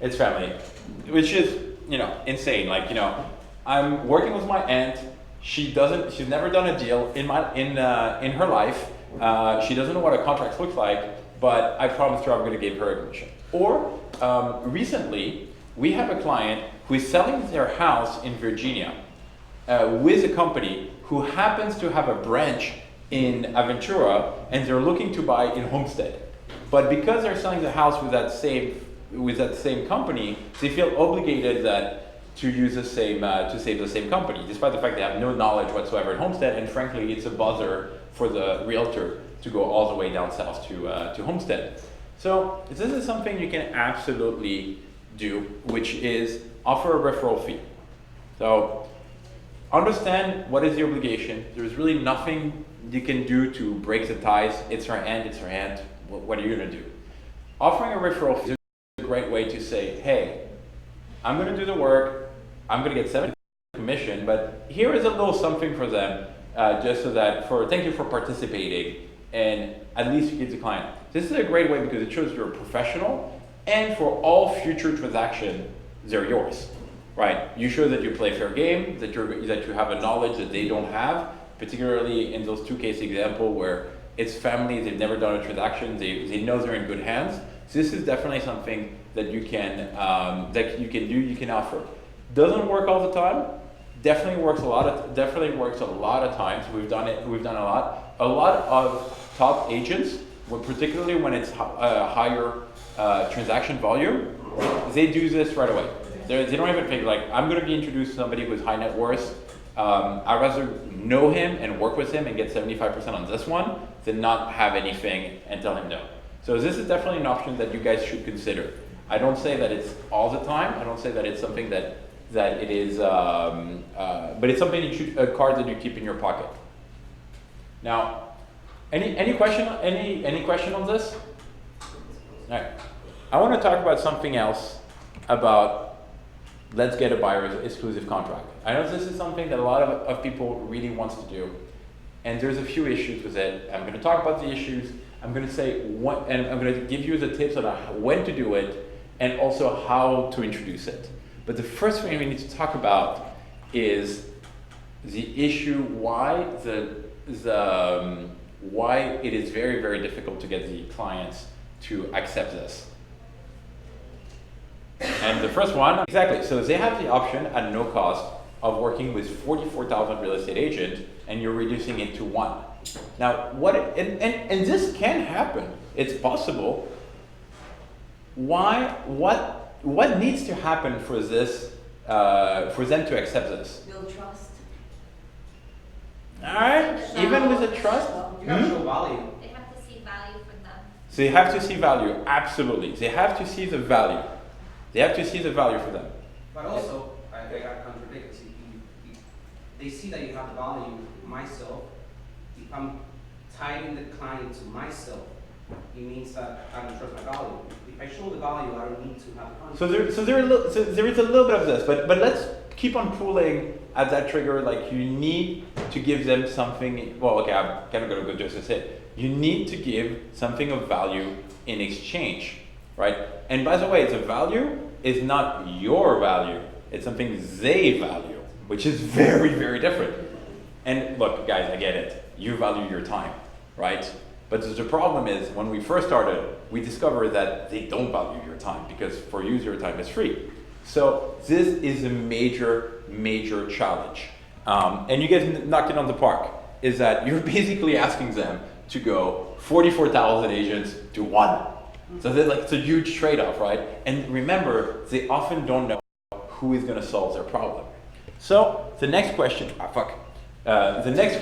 It's family, which is, insane. Like, I'm working with my aunt. She's never done a deal in her life. She doesn't know what a contract looks like, but I promised her I'm going to give her a commission. Or recently, we have a client who is selling their house in Virginia with a company who happens to have a branch in Aventura, and they're looking to buy in Homestead. But because they're selling the house with that same company, they feel obligated to use the same to save the same company, despite the fact they have no knowledge whatsoever in Homestead, and frankly, it's a buzzer for the realtor to go all the way down south to Homestead. So this is something you can absolutely do, which is offer a referral fee. So understand what is the obligation. There's really nothing you can do to break the ties. It's her aunt. What are you going to do? Offering a referral fee is a great way to say, hey, I'm going to do the work. I'm going to get 7% commission, but here is a little something for them, just so that thank you for participating, and at least you give the client. This is a great way because it shows you're a professional, and for all future transactions, they're yours, right? You show that you play fair game, that you have a knowledge that they don't have, particularly in those 2 case example where it's family, they've never done a transaction, they know they're in good hands. So this is definitely something that you can do, you can offer. Doesn't work all the time. Definitely works a lot of times. We've done a lot. A lot of top agents, particularly when it's higher transaction volume, they do this right away. They don't even think like, I'm going to be introduced to somebody who's high net worth. I'd rather know him and work with him and get 75% on this one than not have anything and tell him no. So this is definitely an option that you guys should consider. I don't say that it's all the time. I don't say that it's something that it is, but it's something a card that you keep in your pocket. Now, any question on this? All right. I want to talk about something else about let's get a buyer's exclusive contract. I know this is something that a lot of people really wants to do, and there's a few issues with it. I'm going to talk about the issues. I'm going to say what, and I'm going to give you the tips on when to do it, and also how to introduce it. But the first thing we need to talk about is the issue why it is very, very difficult to get the clients to accept this. And the first one, exactly, so they have the option at no cost of working with 44,000 real estate agents, and you're reducing it to 1. Now, and this can happen. It's possible. Why? What needs to happen for this? For them to accept this? Build trust. All right. Even with the trust. You gotta show value. They have to see value for them. So they have to see value. Absolutely. They have to see the value. They have to see the value for them. But also, I got contradicted. They see that you have the value myself. If I'm tying the client to myself, it means that I don't trust my value. If I show the value, I don't need to have the contract. So there is a little bit of this, but let's keep on pulling at that trigger. Like you need to give them something. Well, okay, I'm kind of going to go just as it. You need to give something of value in exchange, right? And by the way, the value is not your value. It's something they value, which is very, very different. And look, guys, I get it. You value your time. right? But the problem is, when we first started, we discovered that they don't value your time because for you, your time is free. So this is a major, major challenge. And you guys knocked it on the park, is that you're basically asking them to go 44,000 agents to one. So it's a huge trade-off, right? And remember, they often don't know who is gonna solve their problem. So the next question, the next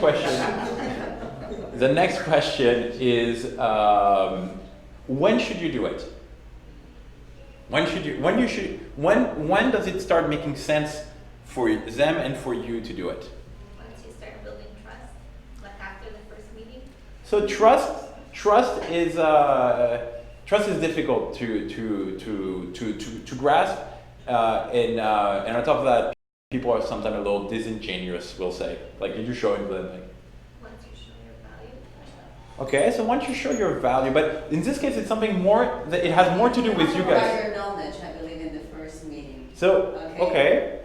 question is, when should you do it? When does it start making sense for them and for you to do it? Once you start building trust, like after the first meeting. So trust is difficult to grasp, and on top of that, people are sometimes a little disingenuous. We'll say, like, you're showing them, like. Once you show your value. Okay, so once you show your value, but in this case, it's something more that it has more to do with you guys. Prior knowledge, I believe, in the first meeting. So okay,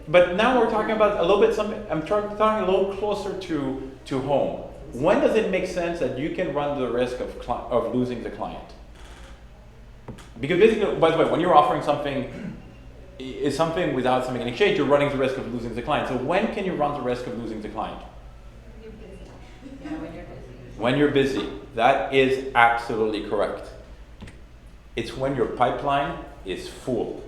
but now we're talking about a little bit something. I'm talking a little closer to home. When does it make sense that you can run the risk of losing the client? Because basically, by the way, when you're offering something, is something without something in exchange, you're running the risk of losing the client. So when can you run the risk of losing the client? You're busy. Yeah, when you're busy. When you're busy. That is absolutely correct. It's when your pipeline is full.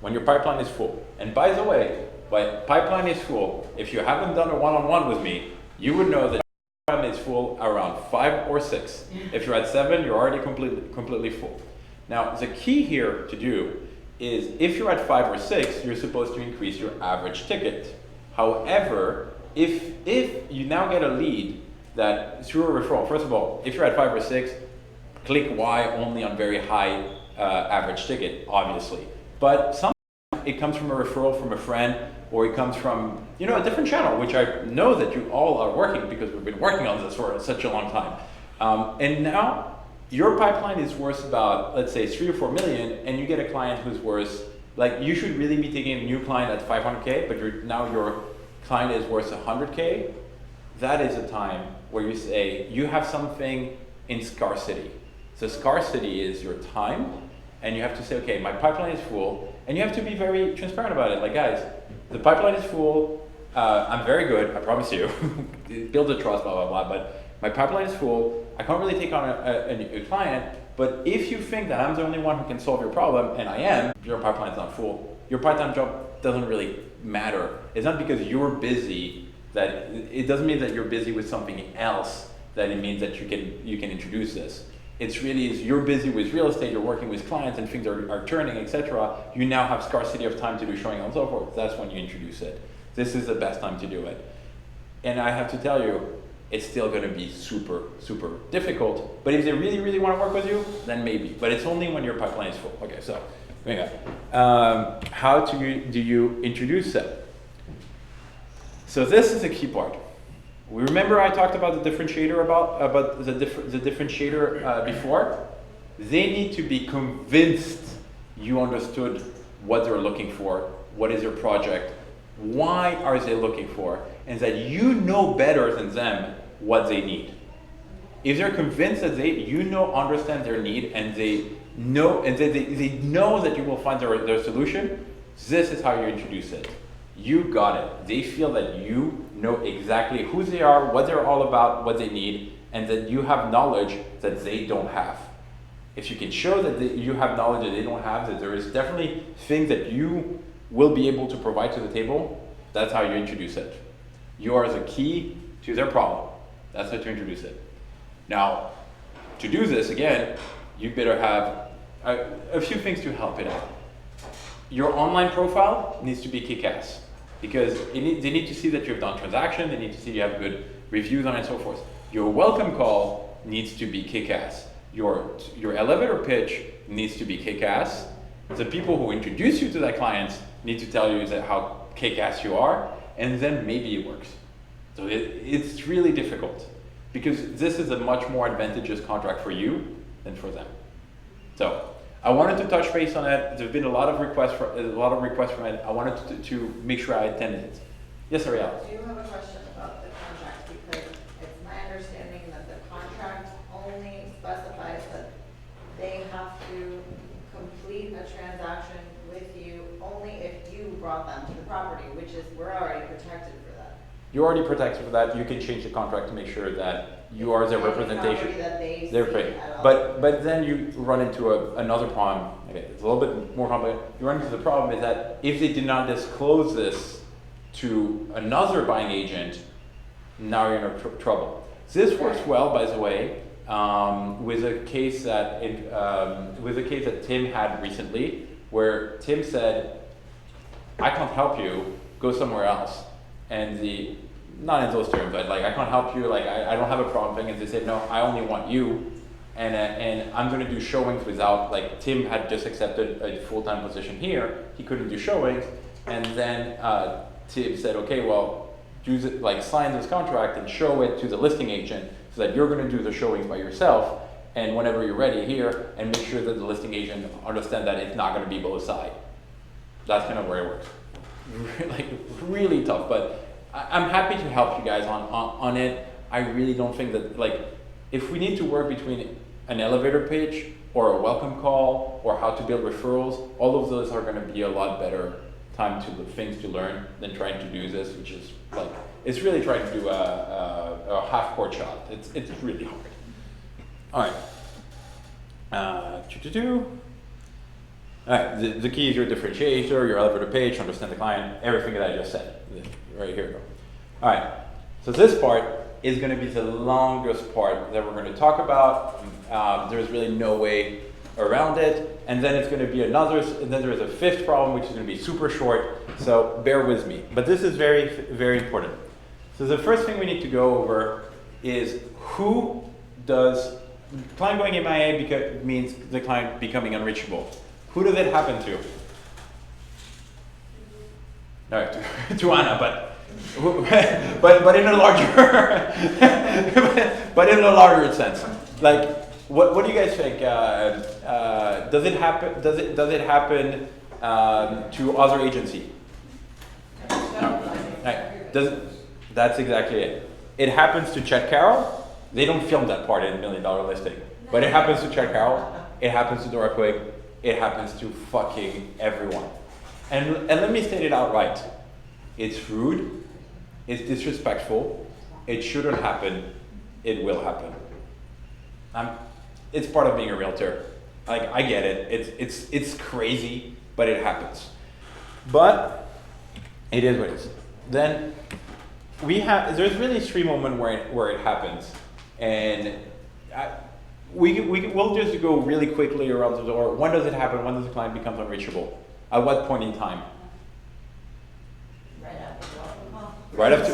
When your pipeline is full. And by the way, when pipeline is full, if you haven't done a one-on-one with me, you would know that your pipeline is full around 5 or 6. If you're at 7, you're already completely full. Now, the key here to do is if you're at 5 or 6, you're supposed to increase your average ticket. However, if you now get a lead that through a referral, first of all, if you're at 5 or 6, click Y only on very high average ticket, obviously. But sometimes it comes from a referral from a friend, or it comes from a different channel, which I know that you all are working because we've been working on this for such a long time. And now your pipeline is worth about, let's say, 3 or 4 million, and you get a client who's worth, like, you should really be taking a new client at 500K, but now your client is worth 100K. That is a time where you say you have something in scarcity. So scarcity is your time, and you have to say, okay, my pipeline is full, and you have to be very transparent about it. Like, guys, the pipeline is full. I'm very good, I promise you. Build the trust, blah, blah, blah. But my pipeline is full. I can't really take on a client. But if you think that I'm the only one who can solve your problem, and I am, your pipeline's not full. Your part-time job doesn't really matter. It's not because you're busy that it doesn't mean that you're busy with something else that it means that you can introduce this. It's really is you're busy with real estate, you're working with clients and things are turning, etc. You now have scarcity of time to do showing and so forth. That's when you introduce it. This is the best time to do it. And I have to tell you, it's still going to be super, super difficult. But if they really, really want to work with you, then maybe. But it's only when your pipeline is full. Okay, so how do you introduce it? So this is a key part. We remember I talked about the differentiator about the differentiator before. They need to be convinced you understood what they're looking for, what is your project, why are they looking for, and that you know better than them what they need. If they're convinced that understand their need and they know that you will find their solution, this is how you introduce it. You got it. They feel that you know exactly who they are, what they're all about, what they need, and that you have knowledge that they don't have. If you can show that you have knowledge that they don't have, that there is definitely things that you will be able to provide to the table, that's how you introduce it. You are the key to their problem. That's how to introduce it. Now, to do this, again, you better have a few things to help it out. Your online profile needs to be kick-ass because they need to see that you've done transaction, they need to see you have good reviews on it and so forth. Your welcome call needs to be kick-ass. Your elevator pitch needs to be kick-ass. The people who introduce you to that client need to tell you how kick-ass you are, and then maybe it works. So it's really difficult because this is a much more advantageous contract for you than for them. So I wanted to touch base on it. There's been a lot of requests from it. I wanted to make sure I attended it. Yes, Ariel? Do you have a question about the contract? Because it's my understanding that onto the property, which is, we're already protected for that. You're already protected for that. You can change the contract to make sure that you are their Any representation. property that they They're see paid. at all. But then you run into another problem. Okay, it's a little bit more complicated. You run into the problem is that if they did not disclose this to another buying agent, now you're in trouble. This works well, by the way, with a case that Tim had recently, where Tim said, "I can't help you. Go somewhere else." And not in those terms, but like, "I can't help you. Like, I don't have a problem thing." And they said, "No, I only want you, and I'm going to do showings without." Like, Tim had just accepted a full-time position here. He couldn't do showings, and then Tim said, "Okay, well, sign this contract and show it to the listing agent so that you're going to do the showings by yourself, and whenever you're ready here, and make sure that the listing agent understand that it's not going to be both sides." That's kind of where it works. Like, really tough, but I'm happy to help you guys on it. I really don't think that, like, if we need to work between an elevator pitch or a welcome call or how to build referrals, all of those are going to be a lot better things to learn than trying to do this, which is like, it's really trying to do a half-court shot. It's really hard. All right. All right, the key is your differentiator, your elevator page, understand the client, everything that I just said. Right here. All right, so this part is going to be the longest part that we're going to talk about. There's really no way around it. And then it's going to be and then there's a fifth problem, which is going to be super short. So bear with me. But this is very, very important. So the first thing we need to go over is client going MIA means the client becoming unreachable. Who does it happen to? No, to Anna, but in a larger, but in a larger sense. Like, what do you guys think? Does it happen? Does it happen to other agency? No. Right. That's exactly it. It happens to Chet Carroll. They don't film that part in $1 Million Listing, but it happens to Chet Carroll. It happens to Dora Quigg. It happens to fucking everyone. And let me state it outright. It's rude. It's disrespectful. It shouldn't happen. It will happen. It's part of being a realtor. Like, I get it. It's crazy, but it happens. But it is what it is. Then there's really 3 moments where it happens, and we'll just go really quickly around the door. When does it happen? When does the client become unreachable? At what point in time? Right after.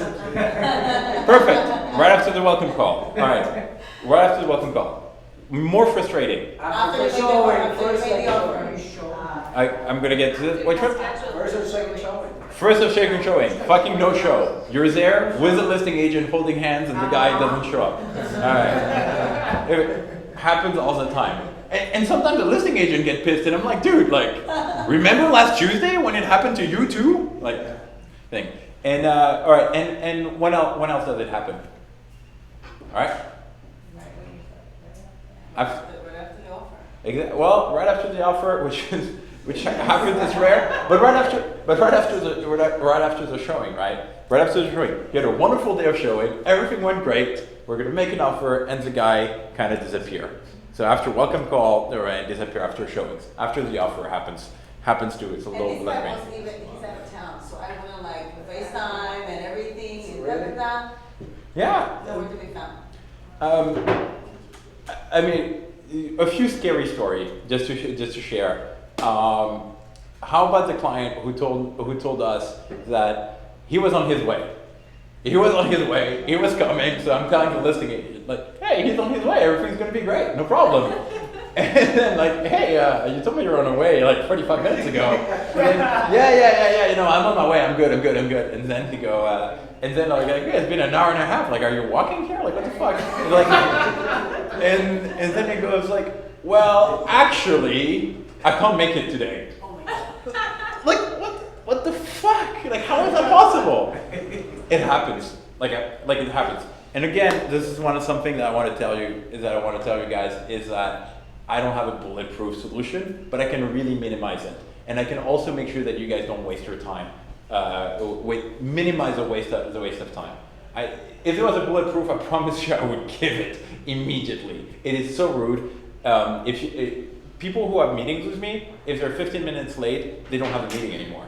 Perfect. Right after the welcome call. All right. Right after the welcome call. More frustrating. After the showing, first or second showing. I'm gonna get to this. Which one? First or second showing? First of second showing. Fucking no show. You're there with a listing agent holding hands, and the guy doesn't show up. All right. It happens all the time. And sometimes the listing agent gets pissed, and I'm like, dude, like, remember last Tuesday when it happened to you too? Like, thing. And all right. And when else does it happen? All right. Right after the offer. Well, right after the offer, which happens is rare, but right after the showing, right? Right after the showing, you had a wonderful day of showing, everything went great. We're gonna make an offer, and the guy kind of disappear. So after welcome call, they disappear after showings. After the offer happens to it's a little and less this guy wasn't even, he's out of town, so I wanna like FaceTime and everything and da. Yeah. Nowhere to be found. I mean, a few scary stories just to share. How about the client who told us that he was on his way? He was on his way. He was coming. So I'm telling the listing agent, like, hey, he's on his way. Everything's gonna be great. No problem. And then like, hey, you told me you were on the way like 45 minutes ago. And then, yeah. You know, I'm on my way. I'm good. And then he go. And then like, yeah, it's been an hour and a half. Like, are you walking here? Like, what the fuck? Like, and then he goes like, well, actually, I can't make it today. Oh my God. Like, what the fuck? Like, how is that possible? It happens. Like it happens. And again, this is something that I want to tell you guys is that I don't have a bulletproof solution, but I can really minimize it. And I can also make sure that you guys don't waste your time. minimize the waste of time. If there was a bulletproof, I promise you I would give it immediately. It is so rude. People who have meetings with me, if they're 15 minutes late, they don't have a meeting anymore.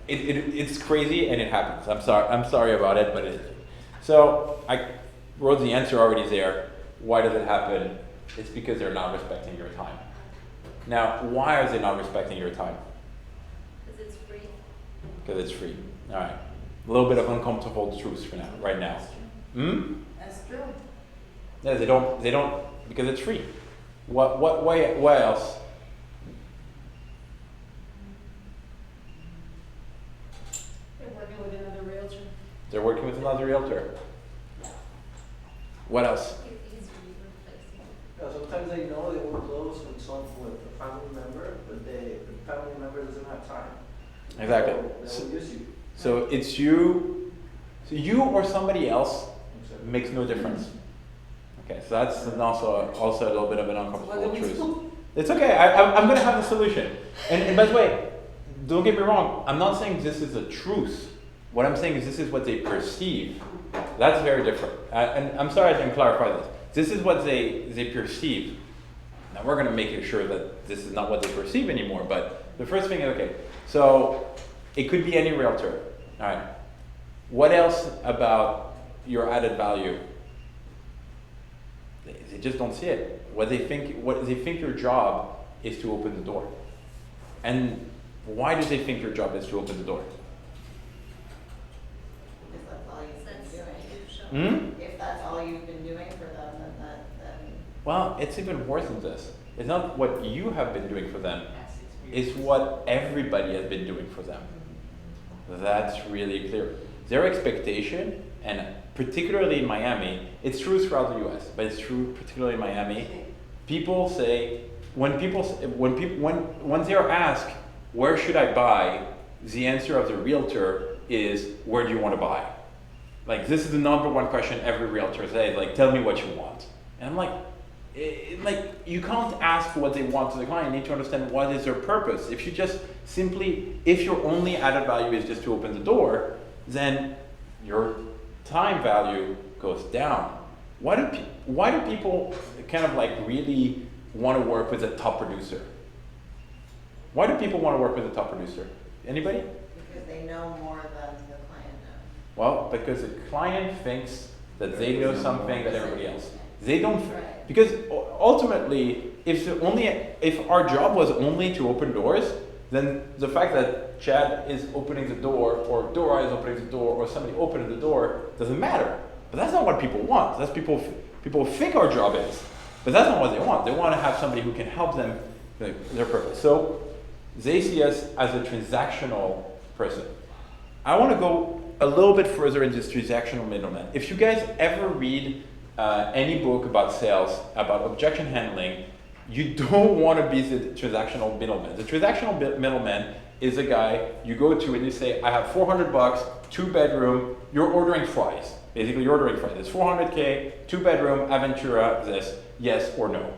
It's crazy and it happens. I'm sorry about it, but it is. So I wrote the answer already there. Why does it happen? It's because they're not respecting your time. Now, why are they not respecting your time? Because it's free. Because it's free. All right. A little bit of uncomfortable truths for now, right now. That's true. Yeah, they don't, because it's free. Why else? They're working with another realtor. They're working with another realtor. What else? He's replacing. Yeah, sometimes they know they will close with a family member, but the family member doesn't have time. Exactly. So they will use you. So it's you, or somebody else Exactly. makes no difference. Okay, so that's also a little bit of an uncomfortable truth. It's okay. I'm gonna have the solution. And by the way, don't get me wrong. I'm not saying this is the truth. What I'm saying is this is what they perceive. That's very different. And I'm sorry I didn't clarify this. This is what they perceive. Now we're gonna make sure that this is not what they perceive anymore. But the first thing is okay. So it could be any realtor. All right. What else about your added value? They just don't see it. What they think your job is to open the door. And why do they think your job is to open the door? If that's all you've been That's doing. If that's all you've been doing for them, then. Well, it's even worse than this. It's not what you have been doing for them. It's what everybody has been doing for them. That's really clear. Their expectation, and particularly in Miami, it's true throughout the U.S., but it's true particularly in Miami. People say when they are asked where should I buy, the answer of the realtor is where do you want to buy? Like this is the number one question every realtor says. Like tell me what you want, and I'm like. You can't ask what they want to the client. You need to understand what is their purpose. If your only added value is just to open the door, then your time value goes down. Why do people kind of like really want to work with a top producer? Why do people want to work with a top producer? Anybody? Because they know more than the client knows. Well, because the client thinks that they know something that everybody else. They don't, because ultimately, if our job was only to open doors, then the fact that Chad is opening the door, or Dora is opening the door, or somebody opening the door doesn't matter. But that's not what people want. That's people think our job is, but that's not what they want. They want to have somebody who can help them their purpose. So they see us as a transactional person. I want to go a little bit further in this transactional middleman. If you guys ever read any book about sales, about objection handling, you don't want to be the transactional middleman. The transactional middleman is a guy you go to and you say, I have $400, 2-bedroom, you're ordering fries. Basically, you're ordering fries. It's $400K, 2-bedroom, Aventura, this, yes or no.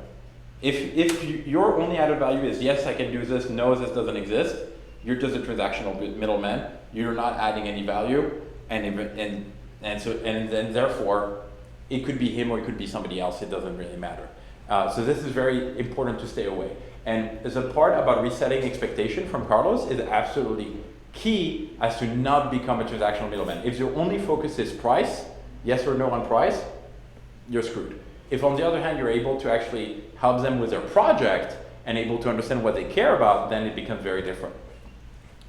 If your only added value is yes, I can do this, no, this doesn't exist, you're just a transactional middleman. You're not adding any value, and then therefore, it could be him or it could be somebody else. It doesn't really matter. So this is very important to stay away. And the part about resetting expectation from Carlos is absolutely key as to not become a transactional middleman. If your only focus is price, yes or no on price, you're screwed. If on the other hand, you're able to actually help them with their project and able to understand what they care about, then it becomes very different.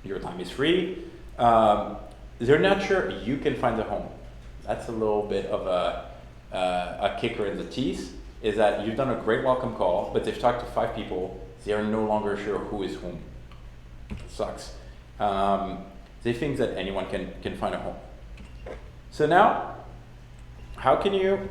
Your time is free. They're not sure you can find a home. That's a little bit of a kicker in the teeth, is that you've done a great welcome call, but they've talked to 5 people, they are no longer sure who is whom. It sucks. They think that anyone can find a home. So now, how can you,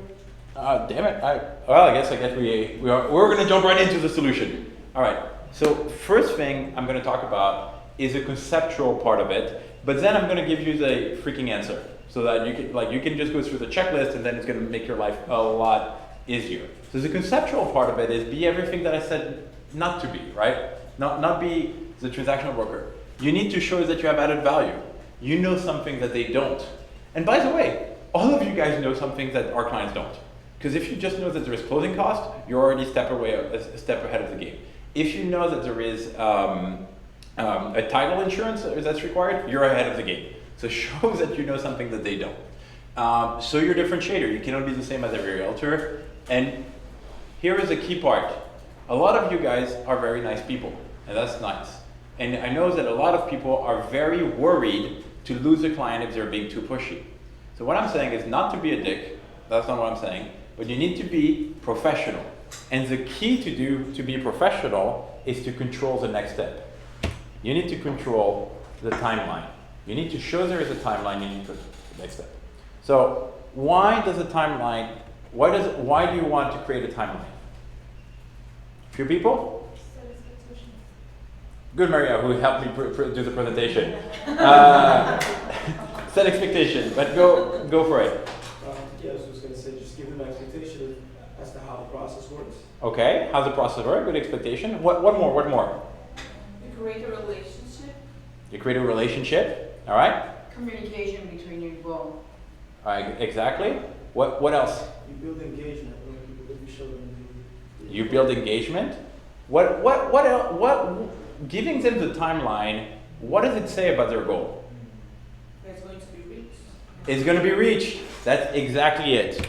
damn it, I guess we're gonna jump right into the solution. All right, so first thing I'm gonna talk about is a conceptual part of it, but then I'm gonna give you the freaking answer, so that you can just go through the checklist and then it's gonna make your life a lot easier. So the conceptual part of it is be everything that I said not to be, right? Not be the transactional broker. You need to show that you have added value. You know something that they don't. And by the way, all of you guys know something that our clients don't. Because if you just know that there is closing cost, you're already a step ahead of the game. If you know that there is a title insurance that's required, you're ahead of the game. So show that you know something that they don't. So you're a differentiator. You cannot be the same as every realtor. And here is the key part. A lot of you guys are very nice people, and that's nice. And I know that a lot of people are very worried to lose a client if they're being too pushy. So what I'm saying is not to be a dick. That's not what I'm saying. But you need to be professional. And the key to be professional is to control the next step. You need to control the timeline. You need to show there is a timeline, you need to the next step. So why does a timeline, why do you want to create a timeline? Few people? Good, Maria, who helped me do the presentation. Set expectation, but go for it. Yeah, I was just going to say, just give them an expectation as to how the process works. Okay, how's the process work? Good expectation. What more? You create a relationship. You create a relationship, all right? Communication between you both. All right, exactly. What else? You build engagement when people, if you show them the. You build engagement. What giving them the timeline, what does it say about their goal? It's going to be reached. It's going to be reached. That's exactly it.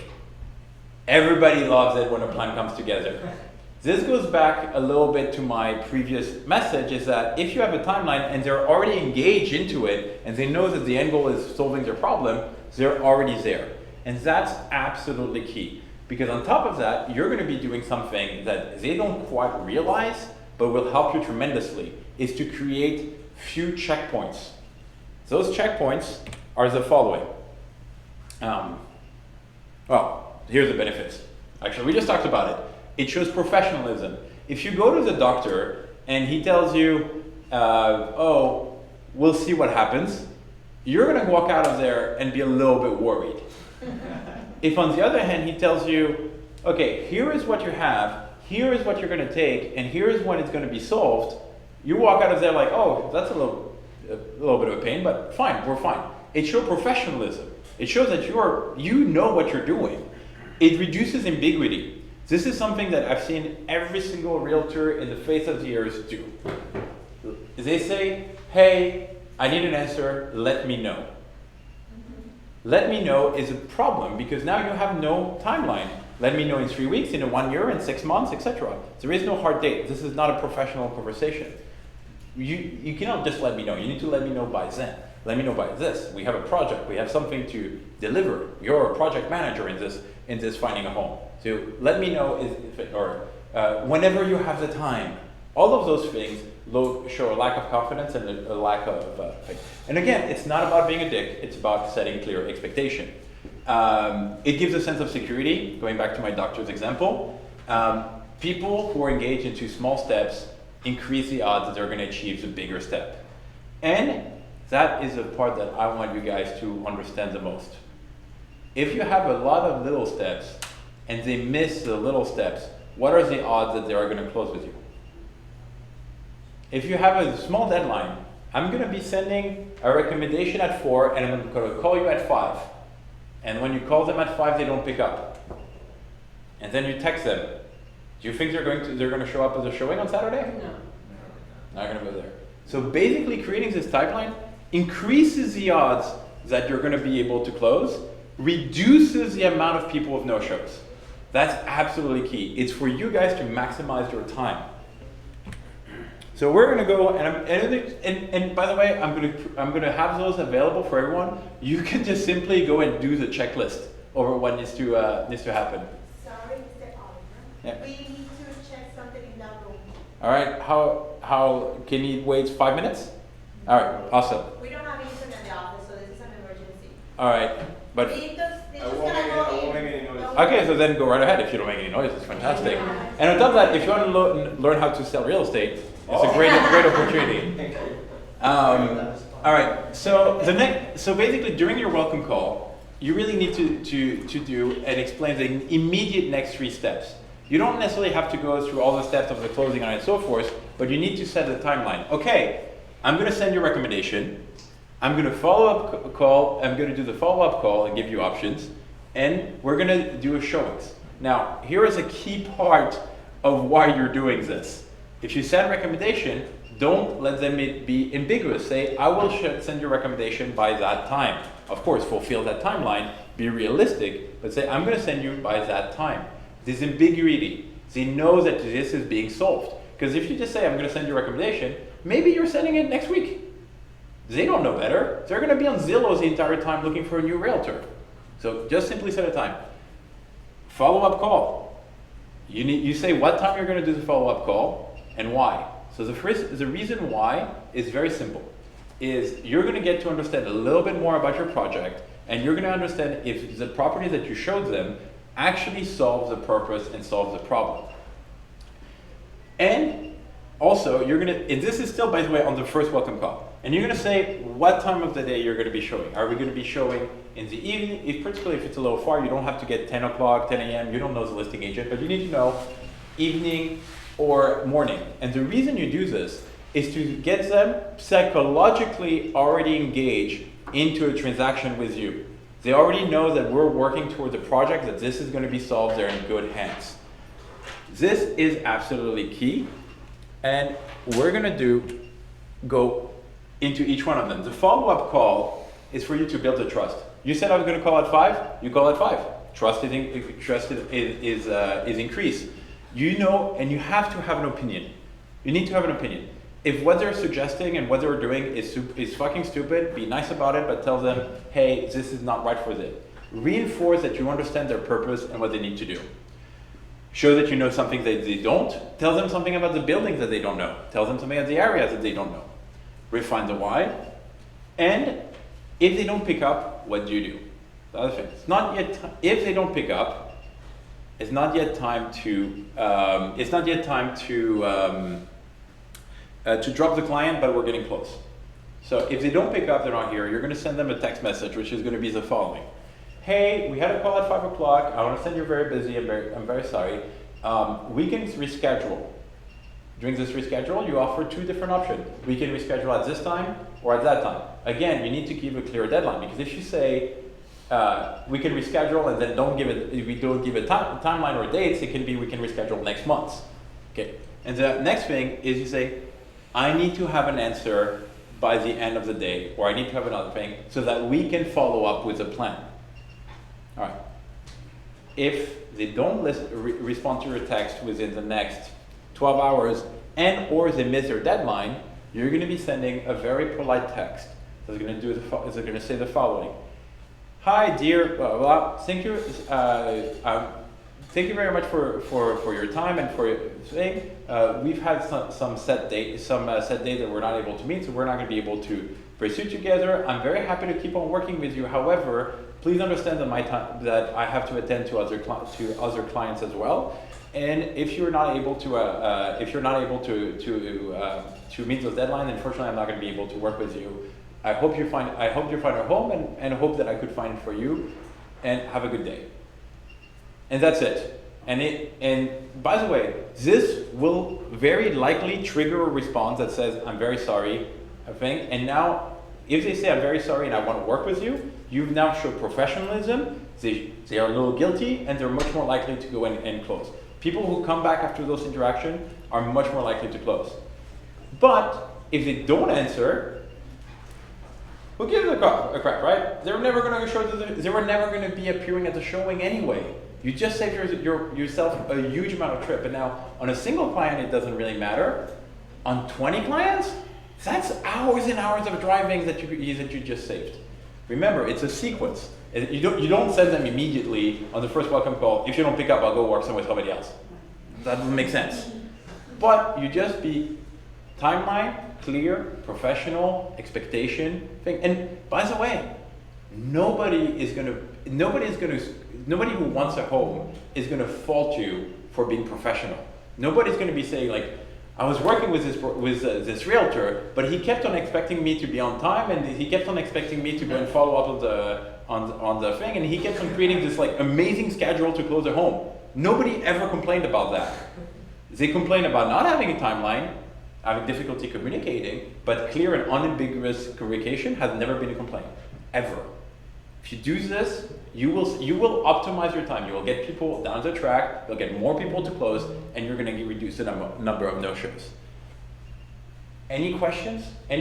Everybody loves it when a plan comes together. This goes back a little bit to my previous message, is that if you have a timeline and they're already engaged into it and they know that the end goal is solving their problem, they're already there. And that's absolutely key. Because on top of that, you're going to be doing something that they don't quite realize, but will help you tremendously, is to create few checkpoints. Those checkpoints are the following. Well, here's the benefits. Actually, we just talked about it. It shows professionalism. If you go to the doctor and he tells you, oh, we'll see what happens, you're going to walk out of there and be a little bit worried. If on the other hand, he tells you, okay, here is what you have, here is what you're going to take, and here is when it's going to be solved, you walk out of there like, oh, that's a little bit of a pain, but fine, we're fine. It shows professionalism. It shows that you know what you're doing. It reduces ambiguity. This is something that I've seen every single realtor in the face of the years do. They say, hey, I need an answer, let me know. Let me know is a problem because now you have no timeline. Let me know in 3 weeks, in 1 year, in 6 months, etc. There is no hard date. This is not a professional conversation. You cannot just let me know. You need to let me know by then. Let me know by this. We have a project. We have something to deliver. You're a project manager in this finding a home. So let me know whenever you have the time. All of those things show a lack of confidence and a lack of and again, it's not about being a dick. It's about setting clear expectation. It gives a sense of security. Going back to my doctor's example, people who are engaged into small steps increase the odds that they're going to achieve the bigger step. And that is the part that I want you guys to understand the most. If you have a lot of little steps and they miss the little steps, what are the odds that they are going to close with you? If you have a small deadline, I'm going to be sending a recommendation at 4 and I'm going to call you at 5. And when you call them at 5, they don't pick up. And then you text them. Do you think they're going to show up as a showing on Saturday? No. Not going to be there. So basically creating this pipeline increases the odds that you're going to be able to close, reduces the amount of people with no-shows. That's absolutely key. It's for you guys to maximize your time. So we're going to go, and by the way, I'm going to have those available for everyone. You can just simply go and do the checklist over what needs to happen. Sorry, Mr. Oliver. Yeah. We need to check something in that room. All right. How can you wait 5 minutes? All right. Awesome. We don't have internet in the office, so this is an emergency. All right. But They're I just won't gonna go make in. any noise. okay, so then go right ahead. If you don't make any noise, it's fantastic. And on top of that, if you want to learn how to sell real estate, it's a great opportunity. All right. So basically, during your welcome call, you really need to do and explain the immediate next 3 steps. You don't necessarily have to go through all the steps of the closing and so forth, but you need to set a timeline. Okay, I'm gonna send you a recommendation. I'm gonna follow up call. I'm gonna do the follow up call and give you options, and we're gonna do a showings. Now, here is a key part of why you're doing this. If you send a recommendation, don't let them be ambiguous. Say, I will send you a recommendation by that time. Of course, fulfill that timeline, be realistic, but say, I'm gonna send you by that time. This ambiguity, they know that this is being solved. Because if you just say, I'm gonna send you a recommendation, maybe you're sending it next week. They don't know better. They're gonna be on Zillow the entire time looking for a new realtor. So just simply set a time. Follow-up call. You say what time you're gonna do the follow-up call and why. So the reason why is very simple. Is you're gonna get to understand a little bit more about your project, and you're gonna understand if the property that you showed them actually solves the purpose and solves the problem. And also, and this is still, by the way, on the first welcome call. And you're gonna say what time of the day you're gonna be showing. Are we gonna be showing in the evening? Particularly if it's a little far, you don't have to get 10 o'clock, 10 a.m., you don't know the listing agent, but you need to know evening or morning. And the reason you do this is to get them psychologically already engaged into a transaction with you. They already know that we're working towards a project, that this is gonna be solved, they're in good hands. This is absolutely key, and we're gonna go into each one of them. The follow-up call is for you to build the trust. You said I was gonna call at 5, you call at 5. Trust is increased. You know, and you have to have an opinion. You need to have an opinion. If what they're suggesting and what they're doing is fucking stupid, be nice about it, but tell them, hey, this is not right for them. Reinforce that you understand their purpose and what they need to do. Show that you know something that they don't. Tell them something about the buildings that they don't know. Tell them something about the areas that they don't know. Refine the why. And if they don't pick up, what do you do? The other thing, it's not yet. If they don't pick up, it's not yet time to. To drop the client, but we're getting close. So if they don't pick up, they're not here. You're going to send them a text message, which is going to be the following. Hey, we had a call at 5 o'clock. I want to send you very busy. I'm very sorry. We can reschedule. During this reschedule, you offer 2 different options. We can reschedule at this time or at that time. Again, you need to give a clear deadline, because if you say we can reschedule and then we don't give a timeline or dates, it can be we can reschedule next month. Okay. And the next thing is you say, I need to have an answer by the end of the day, or I need to have another thing so that we can follow up with a plan. All right. If they don't respond to your text within the next 12 hours and or they miss their deadline, you're going to be sending a very polite text. So it's going to say the following. Hi, dear, blah, blah, thank you. Thank you very much for your time and for your thing. We've had some set date that we're not able to meet, so we're not going to be able to pursue together. I'm very happy to keep on working with you. However, please understand that I have to attend to other clients as well. And if you're not able to meet those deadlines, unfortunately, I'm not going to be able to work with you. I hope you find a home, and hope that I could find it for you. And have a good day. And that's it. And by the way, this will very likely trigger a response that says, I'm very sorry, I think. And now, if they say, I'm very sorry and I want to work with you, you've now showed professionalism, they are a little guilty, and they're much more likely to go and close. People who come back after those interactions are much more likely to close. But if they don't answer, who gives a crap, right? They were never going to be appearing at the showing anyway. You just saved yourself a huge amount of trip. And now, on a single client, it doesn't really matter. On 20 clients, that's hours and hours of driving that you just saved. Remember, it's a sequence. You don't send them immediately on the first welcome call. If you don't pick up, I'll go work with somebody else. That doesn't make sense. But you just be timeline, clear, professional, expectation thing. And by the way, nobody who wants a home is going to fault you for being professional. Nobody's going to be saying like, I was working with this realtor, but he kept on expecting me to be on time, and he kept on expecting me to go and follow up on the thing, and he kept on creating this like amazing schedule to close a home. Nobody ever complained about that. They complained about not having a timeline, having difficulty communicating, but clear and unambiguous communication has never been a complaint, ever. If you do this, you will optimize your time. You will get people down the track, you'll get more people to close, and you're gonna reduce the number of no-shows. Any questions? I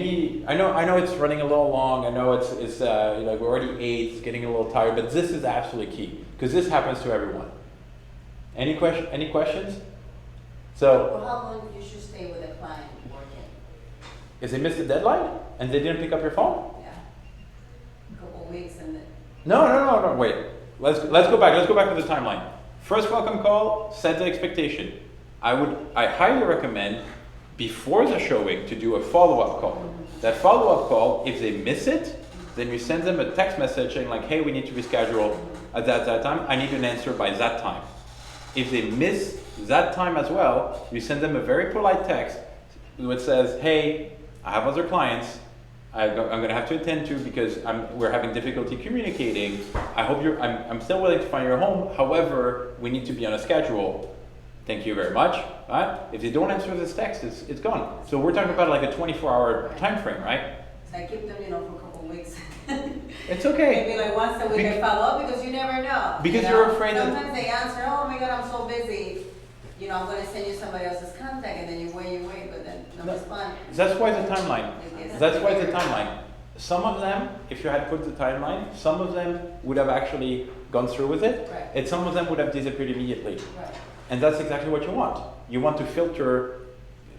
know it's running a little long. I know it's like we're already 8, it's getting a little tired, but this is absolutely key because this happens to everyone. Any questions? So, For how long you should stay with a client working? if they missed the deadline and they didn't pick up your phone? Yeah. A couple of weeks and then. No. Wait. Let's go back. Let's go back to the timeline. First welcome call. Set the expectation. I highly recommend before the showing to do a follow-up call. That follow-up call, if they miss it, then you send them a text message saying like, hey, we need to reschedule at that time. I need an answer by that time. If they miss that time as well, you send them a very polite text which says, hey, I have other clients I'm going to have to attend to because we're having difficulty communicating. I'm still willing to find your home. However, we need to be on a schedule. Thank you very much. Right? If they don't answer this text, it's gone. So we're talking about like a 24-hour time frame, right? So I keep them, for a couple of weeks. It's okay. Maybe like once a week I follow up because you never know. Because you're afraid that. Sometimes they answer, oh my God, I'm so busy. I'm going to send you somebody else's contact, and then you wait, but then no response. That's why the timeline. Some of them, if you had put the timeline, some of them would have actually gone through with it, Right. and some of them would have disappeared immediately. Right. And that's exactly what you want. You want to filter,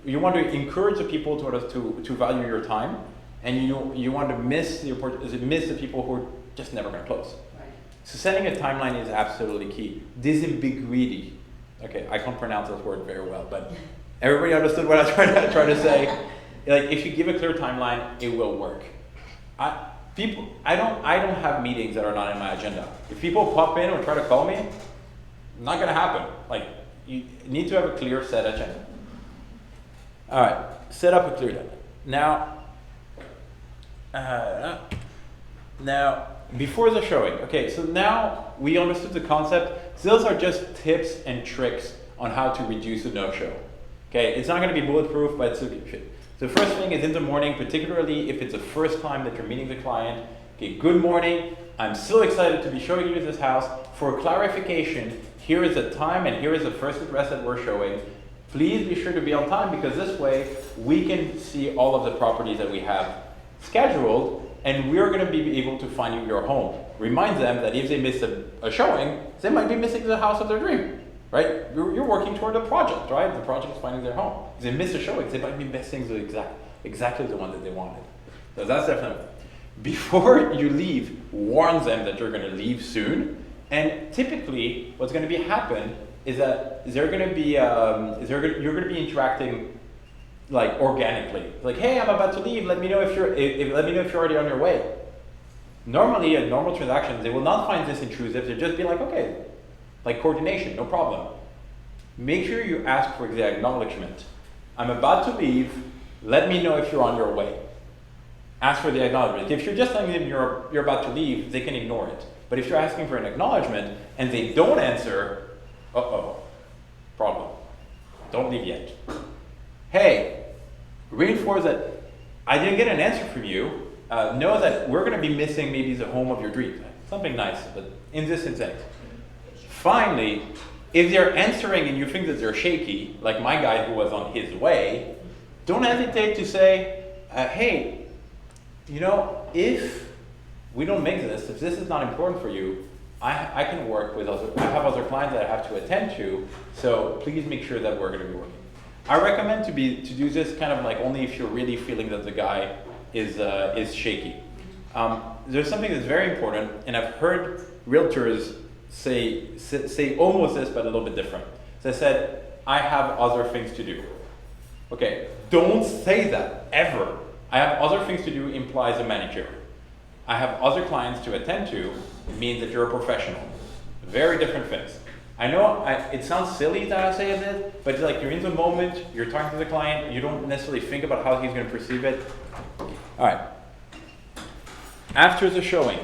you want to encourage the people to value your time, and you want to miss the people who are just never going to close. Right. So setting a timeline is absolutely key. Disambiguity. Okay, I can't pronounce this word very well, but everybody understood what I tried to say. Like, if you give a clear timeline, it will work. I don't have meetings that are not in my agenda. If people pop in or try to call me, not gonna happen. Like, you need to have a clear set agenda. All right, set up a clear agenda. Now, before the showing, okay, so now we understood the concept. Those are just tips and tricks on how to reduce a no-show. Okay, it's not gonna be bulletproof, but it's okay. The first thing is in the morning, particularly if it's the first time that you're meeting the client. Okay, good morning. I'm so excited to be showing you this house. For clarification, here is the time and here is the first address that we're showing. Please be sure to be on time because this way we can see all of the properties that we have scheduled and we're going to be able to find you your home. Remind them that if they miss a showing, they might be missing the house of their dream, right? You're working toward a project, right? The project is finding their home. If they miss a showing, they might be missing exactly the one that they wanted. So that's definitely. Before you leave, warn them that you're going to leave soon. And typically, what's going to happen is that you're going to be interacting like organically. Like, hey, I'm about to leave. Let me know if you're already on your way. Normally, a normal transaction, they will not find this intrusive. They'll just be like, okay, like coordination, no problem. Make sure you ask for the acknowledgement. I'm about to leave. Let me know if you're on your way. Ask for the acknowledgement. If you're just telling them you're about to leave, they can ignore it. But if you're asking for an acknowledgement and they don't answer, problem. Don't leave yet. Hey, reinforce that I didn't get an answer from you. Know that we're going to be missing maybe the home of your dreams. Something nice, but in this instance. Finally, if they're answering and you think that they're shaky, like my guy who was on his way, don't hesitate to say, hey, if we don't make this, if this is not important for you, I can work with I have other clients that I have to attend to, so please make sure that we're going to be working. I recommend to do this kind of like only if you're really feeling that the guy is shaky. There's something that's very important, and I've heard realtors say almost this, but a little bit different. So I said, I have other things to do. Okay, don't say that, ever. I have other things to do implies a manager. I have other clients to attend to, it means that you're a professional. Very different things. I know it sounds silly that I say this, but it's like you're in the moment, you're talking to the client, you don't necessarily think about how he's going to perceive it. All right. After the showing,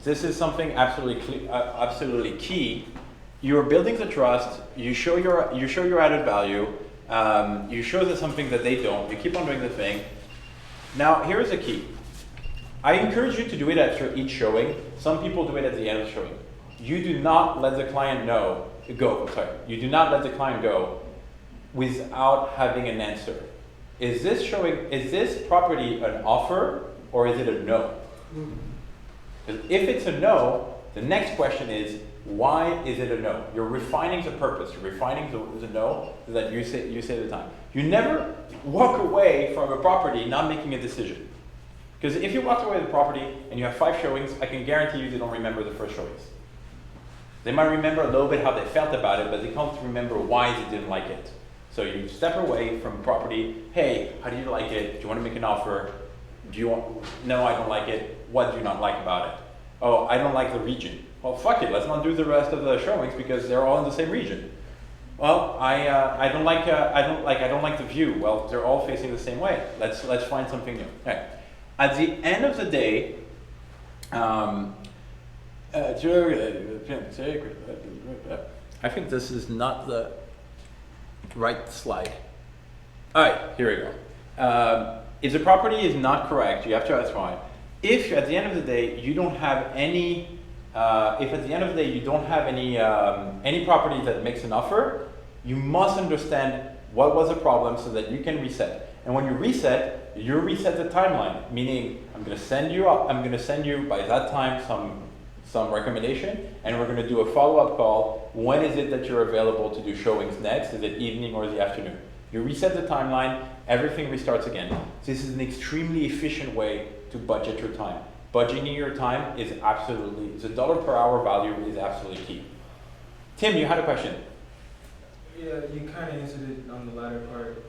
this is something absolutely key. You're building the trust. You show your added value. You show them something that they don't. You keep on doing the thing. Now, here's the key. I encourage you to do it after each showing. Some people do it at the end of the showing. You do not let the client You do not let the client go without having an answer. Is this property an offer or is it a no? Because if it's a no, the next question is, why is it a no? You're refining the purpose. You're refining the no so that you say the time. You never walk away from a property not making a decision. Because if you walk away with a property and you have 5 showings, I can guarantee you they don't remember the first showings. They might remember a little bit how they felt about it, but they can't remember why they didn't like it. So you step away from property. Hey, how do you like it? Do you want to make an offer? No, I don't like it. What do you not like about it? Oh, I don't like the region. Well, fuck it. Let's not do the rest of the showings because they're all in the same region. Well, I don't like the view. Well, they're all facing the same way. Let's find something new. Okay. At the end of the day, I think this is not the right slide. All right, here we go. If the property is not correct, you have to ask why. If at the end of the day you don't have any, any property that makes an offer, you must understand what was the problem so that you can reset. And when you reset the timeline. Meaning, I'm going to send you by that time some recommendation, and we're going to do a follow-up call. When is it that you're available to do showings next? Is it evening or the afternoon? You reset the timeline, everything restarts again. This is an extremely efficient way to budget your time. Budgeting your time is absolutely, the dollar per hour value is absolutely key. Tim, you had a question. Yeah, you kind of answered it on the latter part.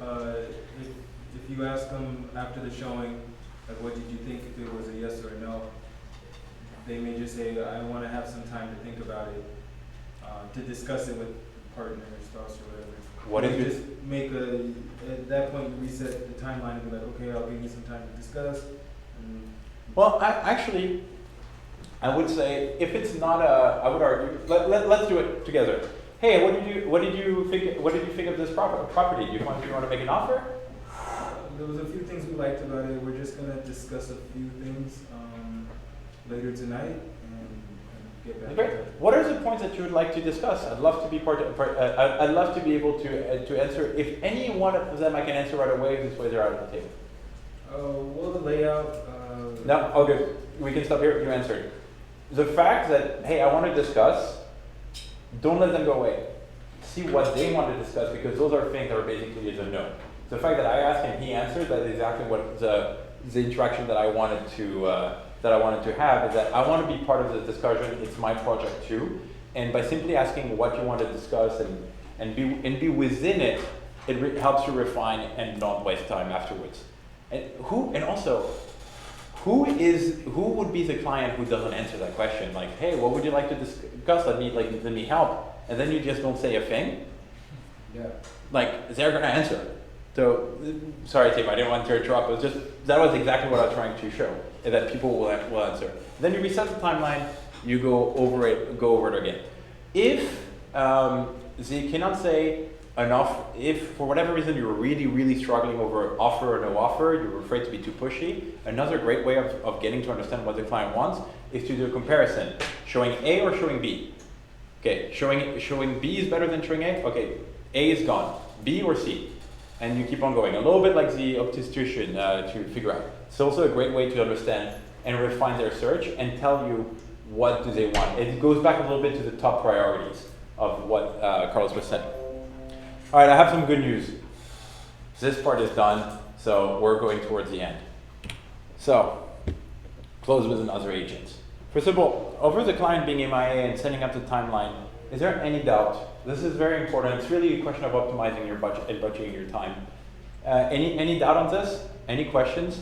If you ask them after the showing, like, what did you think, if it was a yes or a no, they may just say, I want to have some time to think about it, to discuss it with partner or spouse or whatever. What if you just make at that point, you reset the timeline and be like, okay, I'll give you some time to discuss. Well, I would say, if it's not I would argue, let's do it together. Hey, what did you think of this property? Do you want to make an offer? There was a few things we liked about it. We're just gonna discuss a few things later tonight and get back. Great. What are the points that you would like to discuss? I'd love to be I'd love to be able to answer. If any one of them I can answer right away, this way they're out of the table. Well, the layout. No, oh good. We can stop here. You answered. The fact that, hey, I want to discuss. Don't let them go away. See what they want to discuss, because those are things that are basically is a no. The fact that I asked and he answered, that is exactly what the interaction that I wanted to have, is that I want to be part of the discussion. It's my project too, and by simply asking what you want to discuss and be within it, it helps you refine and not waste time afterwards. And who would be the client who doesn't answer that question? Like, hey, what would you like to discuss? Let me help, and then you just don't say a thing. Yeah. Like, they're gonna answer. So, sorry Tim, I didn't want to interrupt. It was just, that was exactly what I was trying to show, is that people will answer. Then you reset the timeline, you go over it again. If they cannot say enough, if for whatever reason you're really, really struggling over offer or no offer, you're afraid to be too pushy, another great way of getting to understand what the client wants is to do a comparison. Showing A or showing B? Okay, showing B is better than showing A? Okay, A is gone. B or C? And you keep on going. A little bit like the objection to figure out. It's also a great way to understand and refine their search and tell you what do they want. It goes back a little bit to the top priorities of what Carlos was saying. All right, I have some good news. This part is done, so we're going towards the end. So, close with another agent. First of all, over the client being MIA and setting up the timeline, is there any doubt? This is very important. It's really a question of optimizing your budget and budgeting your time. Any doubt on this? Any questions?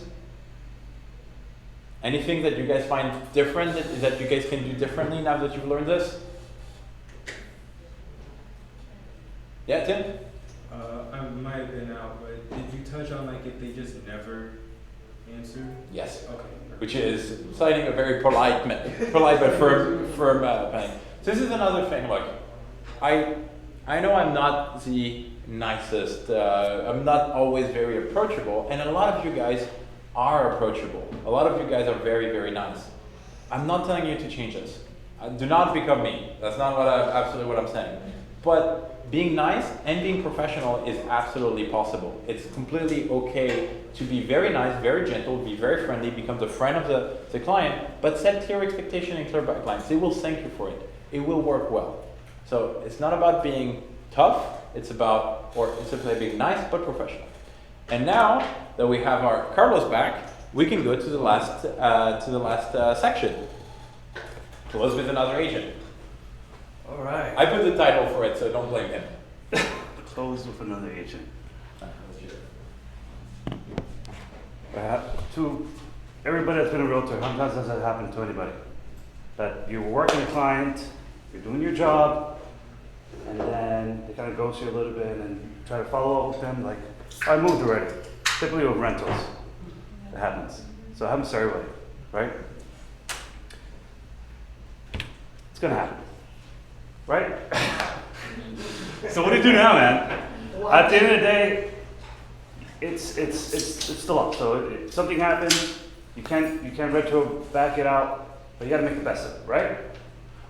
Anything that you guys find different, that you guys can do differently now that you've learned this? Yeah, Tim? I might have been out, but did you touch on if they just never answer? Yes. Okay. Which is citing a very polite but firm thing. So this is another thing. Look, I know I'm not the nicest. I'm not always very approachable, and a lot of you guys are approachable. A lot of you guys are very, very nice. I'm not telling you to change this. Do not become me. That's not absolutely what I'm saying. But being nice and being professional is absolutely possible. It's completely okay to be very nice, very gentle, be very friendly, become the friend of the client, but set clear expectation and clear guidelines. They will thank you for it. It will work well. So it's not about being tough. It's about being nice but professional. And now that we have our Carlos back, we can go to the last section. Close with another agent. All right. I put the title for it, so don't blame him. Close with another agent. To everybody that's been a realtor, how many times has that happened to anybody? That you're working a client, you're doing your job, and then they kind of ghost you a little bit and try to follow up with them like, I moved already. Typically with rentals, it happens. So it happens to everybody, right? It's gonna happen, right? So what do you do now, man? At the end of the day, it's still up. So if something happens, you can't retro back it out, but you gotta make the best of it, right?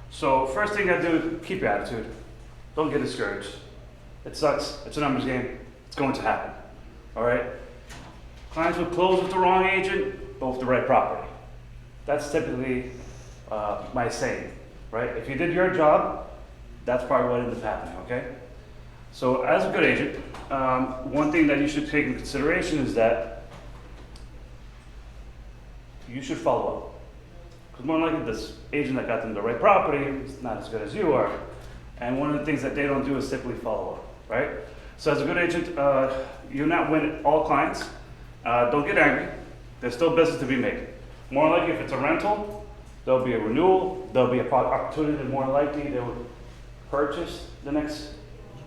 So first thing you gotta do, keep your attitude. Don't get discouraged. It sucks. It's a numbers game. It's going to happen. All right. Clients will close with the wrong agent, but with the right property. That's typically my saying, right? If you did your job, that's probably what ended up happening. Okay. So as a good agent, one thing that you should take into consideration is that you should follow up. Because more likely this agent that got them the right property is not as good as you are. And one of the things that they don't do is simply follow up, right? So as a good agent, you'll not win all clients. Don't get angry. There's still business to be made. More likely if it's a rental, there'll be a renewal, there'll be an opportunity, and more likely they will purchase the next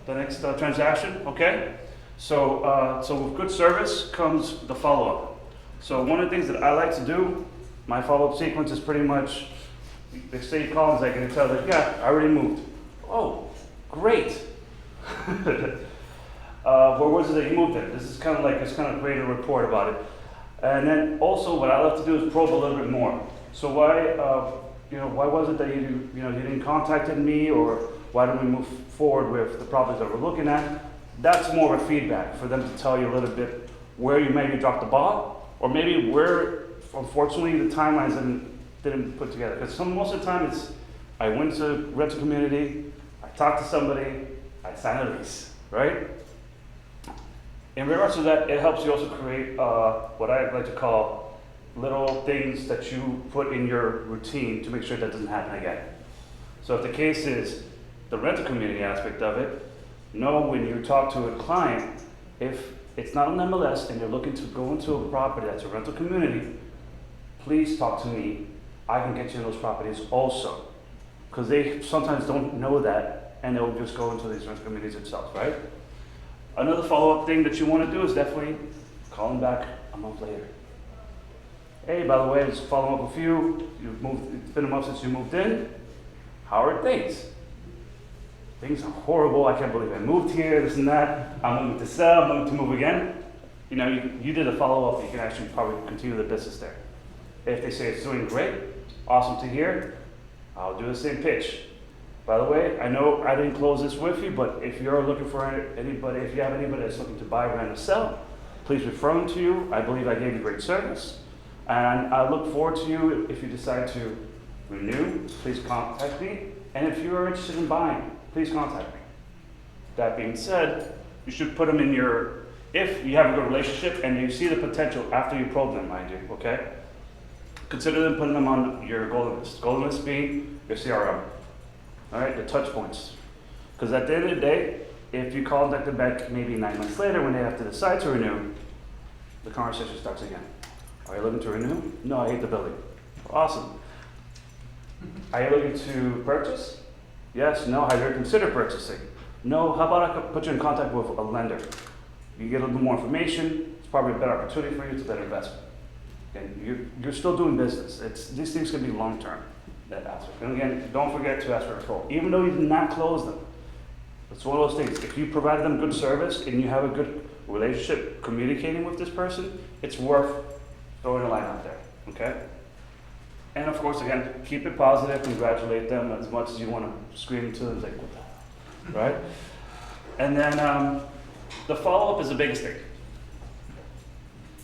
transaction, okay? So with good service comes the follow-up. So one of the things that I like to do, my follow-up sequence is pretty much, they say you call and I can tell them, yeah, I already moved. Oh, great. Where was it that you moved in? This is kind of create a report about it. And then also what I love to do is probe a little bit more. So why was it that you didn't contact me, or why don't we move forward with the properties that we're looking at? That's more of a feedback for them to tell you a little bit where you maybe dropped the ball, or maybe where, unfortunately, the timelines didn't put together. Because most of the time it's, I went to rental community, I talked to somebody, I signed a lease, right? In regards to that, it helps you also create what I like to call little things that you put in your routine to make sure that doesn't happen again. So if the case is the rental community aspect of it, know when you talk to a client, if it's not an MLS and you're looking to go into a property that's a rental community, please talk to me. I can get you in those properties also. Because they sometimes don't know that, and they'll just go into these rental communities themselves, right? Another follow-up thing that you want to do is definitely call them back a month later. Hey, by the way, just following up with you. It's been a month since you moved in. How are things? Things are horrible. I can't believe I moved here, this and that. I'm moving to sell, I'm moving to move again. You did a follow-up, you can actually probably continue the business there. If they say it's doing great, awesome to hear, I'll do the same pitch. By the way, I know I didn't close this with you, but if you're looking for anybody, if you have anybody that's looking to buy, rent, or sell, please refer them to you. I believe I gave you great service. And I look forward to you. If you decide to renew, please contact me. And if you are interested in buying, please contact me. That being said, you should put them in if you have a good relationship and you see the potential after you probe them, mind you, okay? Consider them putting them on your golden list. Golden list being your CRM. All right, the touch points. Because at the end of the day, if you contact them back maybe 9 months later when they have to decide to renew, the conversation starts again. Are you looking to renew? No, I hate the building. Awesome. Are you looking to purchase? Yes, no, have you ever considered purchasing? No, how about I could put you in contact with a lender? You get a little bit more information, it's probably a better opportunity for you, it's a better investment. And you're still doing business. These things can be long term, that aspect. And again, don't forget to ask for a referral. Even though you did not close them, It's one of those things. If you provide them good service and you have a good relationship communicating with this person, it's worth throwing a line out there, okay? And of course, again, keep it positive, congratulate them as much as you want to scream to them, like, what the hell, right? And then the follow-up is the biggest thing.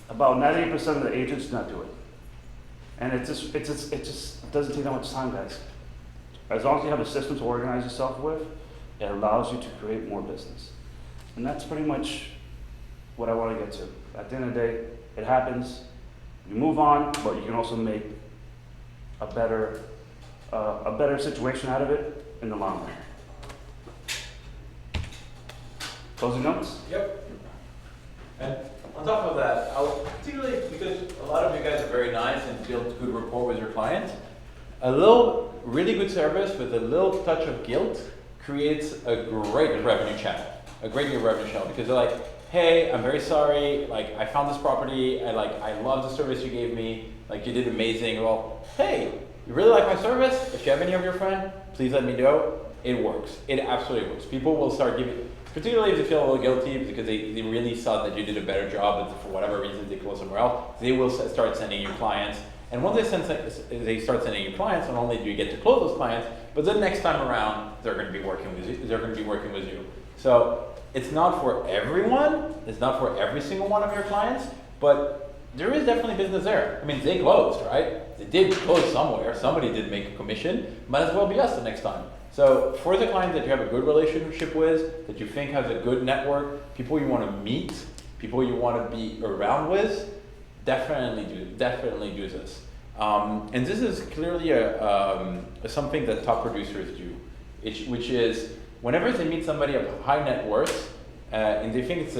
About 98% of the agents do not do it. And it just doesn't take that much time, guys. As long as you have a system to organize yourself with, it allows you to create more business. And that's pretty much what I want to get to. At the end of the day, it happens, you move on, but you can also make a better situation out of it in the long run. Closing notes? Yep. And on top of that, particularly because a lot of you guys are very nice and build good rapport with your clients, a little really good service with a little touch of guilt creates a great revenue channel, because they're like, hey, I'm very sorry, like I found this property, I love the service you gave me, like you did amazing. Well, hey, you really like my service? If you have any of your friends, please let me know. It works. It absolutely works. People will start giving, particularly if they feel a little guilty because they really saw that you did a better job, but for whatever reason they close somewhere else, they will start sending you clients. And once they start sending you clients, not only do you get to close those clients, but the next time around they're going to be working with you. They're going to be working with you. So it's not for everyone. It's not for every single one of your clients, but there is definitely business there. I mean, they closed, right? They did close somewhere. Somebody did make a commission. Might as well be us the next time. So for the client that you have a good relationship with, that you think has a good network, people you want to meet, people you want to be around with, definitely do this. And this is clearly something that top producers do, which is whenever they meet somebody of high net worth, and they think it's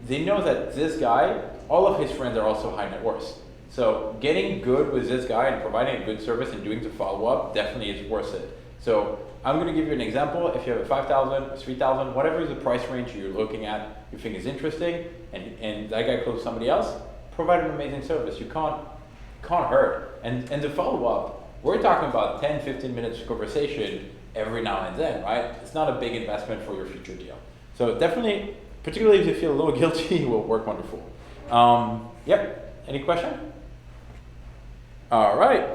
they know that this guy, all of his friends are also high net worth. So getting good with this guy and providing a good service and doing the follow-up definitely is worth it. So I'm going to give you an example. If you have a 5,000, 3,000, whatever is the price range you're looking at, you think is interesting, and that guy closes somebody else, provide an amazing service. You can't hurt. And the follow-up, we're talking about 10, 15 minutes of conversation every now and then, right? It's not a big investment for your future deal. So definitely, particularly if you feel a little guilty, it will work wonderful. Yep, any question? All right.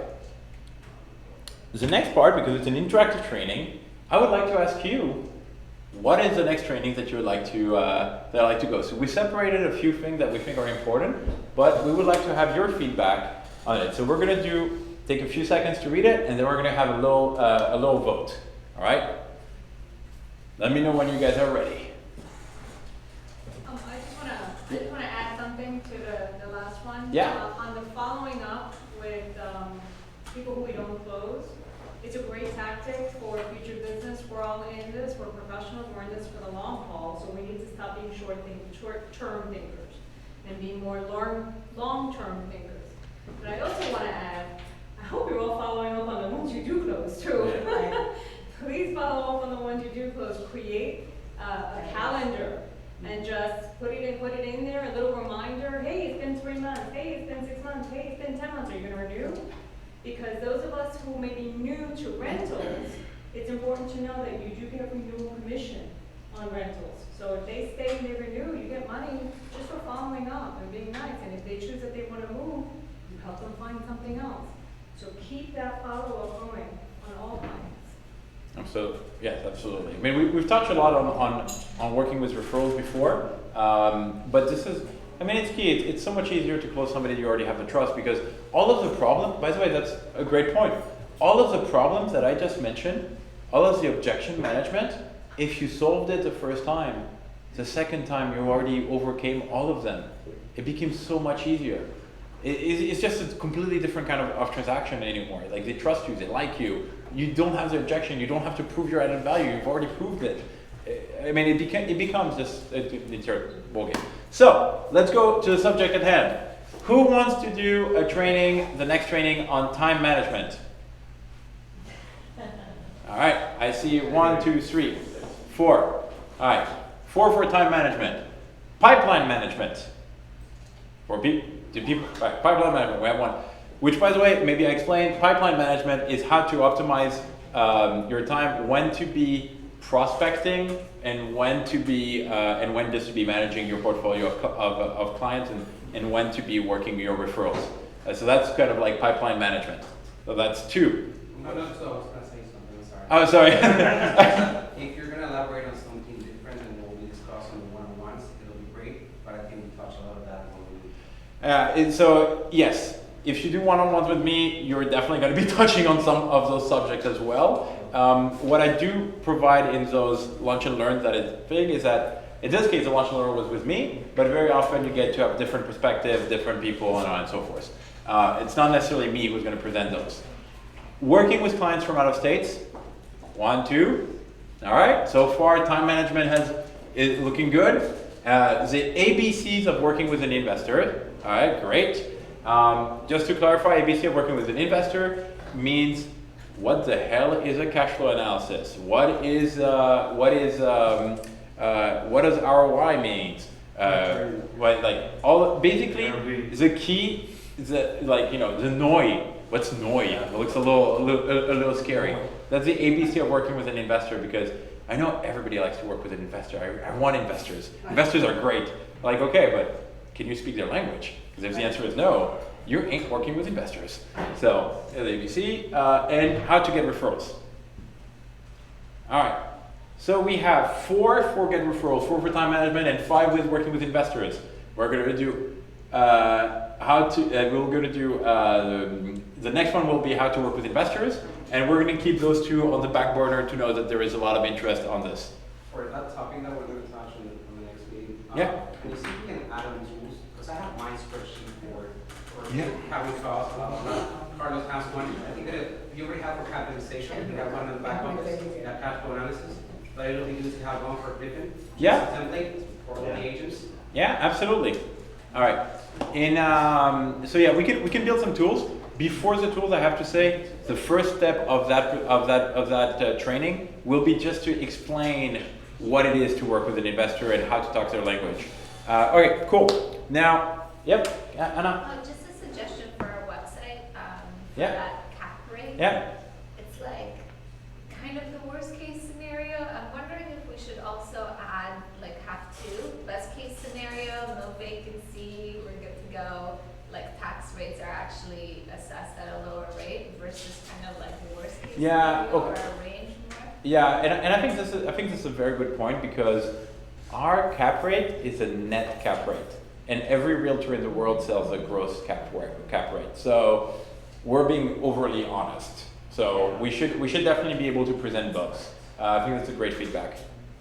The next part, because it's an interactive training, I would like to ask you, what is the next training that you would like to go? So we separated a few things that we think are important, but we would like to have your feedback on it. So we're going to take a few seconds to read it, and then we're going to have a little vote. All right? Let me know when you guys are ready. I just want to add something to the last one. Yeah. On the following up with people who we don't close, it's a great tactic for future business. We're all in this. We're professionals. We're in this for the long haul. So we need to stop being short-term thinkers and be more long-term thinkers. But I also want to add, I hope you're all following up on the ones you do close too. Please follow up on the ones you do close. Create a calendar and just put it in there, a little reminder. Hey, it's been 3 months. Hey, it's been 6 months. Hey, it's been 10 months. Are you going to renew? Because those of us who may be new to rentals, it's important to know that you do get a renewal commission on rentals. So if they stay and they renew, you get money just for following up and being nice. And if they choose that they want to move, you help them find something else. So keep that follow-up going on all clients. So yes, absolutely. I mean, we've touched a lot on working with referrals before, but this is, I mean, it's key. It's so much easier to close somebody you already have the trust, because all of the problems, by the way, that's a great point. All of the problems that I just mentioned, all of the objection management, if you solved it the first time, the second time you already overcame all of them. It became so much easier. It's just a completely different kind of transaction anymore. Like, they trust you, they like you. You don't have the objection. You don't have to prove your added value. You've already proved it. I mean, it becomes just it's your ballgame. So let's go to the subject at hand. Who wants to do the next training on time management? All right, I see 1, 2, 3, 4. All right, 4 for time management. Pipeline management. Pipeline management, we have 1. Which, by the way, maybe I explained, pipeline management is how to optimize your time, when to be prospecting and when to be and when just to be managing your portfolio of clients and when to be working your referrals. So that's kind of like pipeline management. So that's 2. No, so I was gonna say something, I'm sorry. Oh, sorry. If you're gonna elaborate on something different and what we discussed on the one-on-ones, it'll be great, but I think we touched a lot of that when we. And so yes, if you do one-on-ones with me, you're definitely going to be touching on some of those subjects as well. What I do provide in those lunch and learns that is big is that in this case, the lunch and learn was with me, but very often you get to have different perspectives, different people, and on and so forth. It's not necessarily me who's going to present those. Working with clients from out of states, 1, 2. All right, so far time management is looking good. The ABCs of working with an investor, all right, great. Just to clarify, ABC of working with an investor means what the hell is a cash flow analysis? What does ROI mean? Basically the key is the NOI. What's NOI? It looks a little scary. That's the ABC of working with an investor, because I know everybody likes to work with an investor. I want investors. Investors are great. Like, okay, but can you speak their language? Because if the answer is no, you ain't working with investors. So, the ABC, and how to get referrals. All right. So we have 4 for get referrals, 4 for time management, and 5 with working with investors. We're going to do the next one will be how to work with investors, and we're going to keep those 2 on the back burner to know that there is a lot of interest on this. For that topic that we're going to touch on the next meeting, Yeah. can you see if we can add on tools? Because I have my spreadsheet for Yeah. having costs, blah, blah, blah. Carlos has one. I think that if you already have for capitalization, we have one in the back office, that cash flow analysis. But it'll be good to have one for Pippin. Yeah. As a template for all the agents. Yeah, absolutely. All right. So yeah, we can build some tools. Before the tools, I have to say, the first step of that training will be just to explain what it is to work with an investor and how to talk their language. Okay, cool. Now, yep, Anna. Just a suggestion for our website. Yeah. For that cap rate. Yeah. It's like kind of the worst case scenario. I'm wondering if we should also add have 2. Best case scenario, no vacancy, we're good to go. Like tax rates are actually assessed at a lower rate versus kind of like the worst case Yeah, scenario okay. or a range more. Yeah, and I think this is a very good point, because our cap rate is a net cap rate, and every realtor in the world sells a gross cap rate. So we're being overly honest. So we should definitely be able to present both. I think that's a great feedback.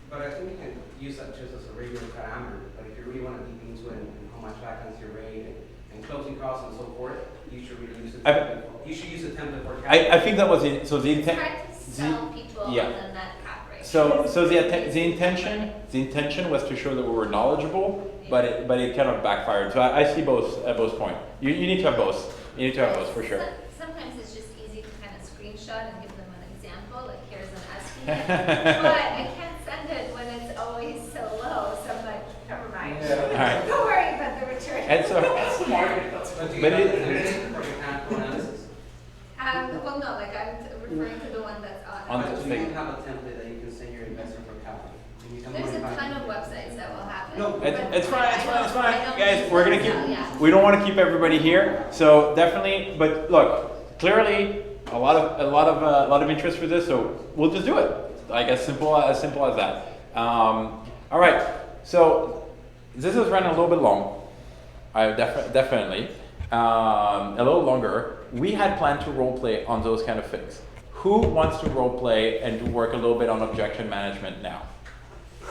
But I think you can use that just as a regular parameter. But if you really want to deep into it and how much vacancy rate and closing costs and so forth, you should really use a template. You should use a template for cap. I think that was it. So the It's intent. hard to sell people yeah. on the net cap rate. So the intention was to show that we were knowledgeable, but it kind of backfired. So I see both points. You need to have both. You need to have both for sure. Sometimes it's just easy to kind of screenshot and give them an example, like here's an estimate. But I can't send it when it's always so low, so I'm like, never mind. All right. Don't worry about the return. And so, But do you but have it- a template for your cash flow analysis? Well, no, like I'm referring to the one that's On But the do thing. you have a template that you can send your investor for capital? There's a ton of websites that will have it. No, but it's fine. I don't Guys, use we're gonna those, keep. so, yeah. We don't want to keep everybody here, so definitely. But look, clearly, a lot of interest for this, so we'll just do it. Like as simple as that. All right. So this is running a little bit long. Definitely a little longer. We had planned to role play on those kind of things. Who wants to role play and to work a little bit on objection management now?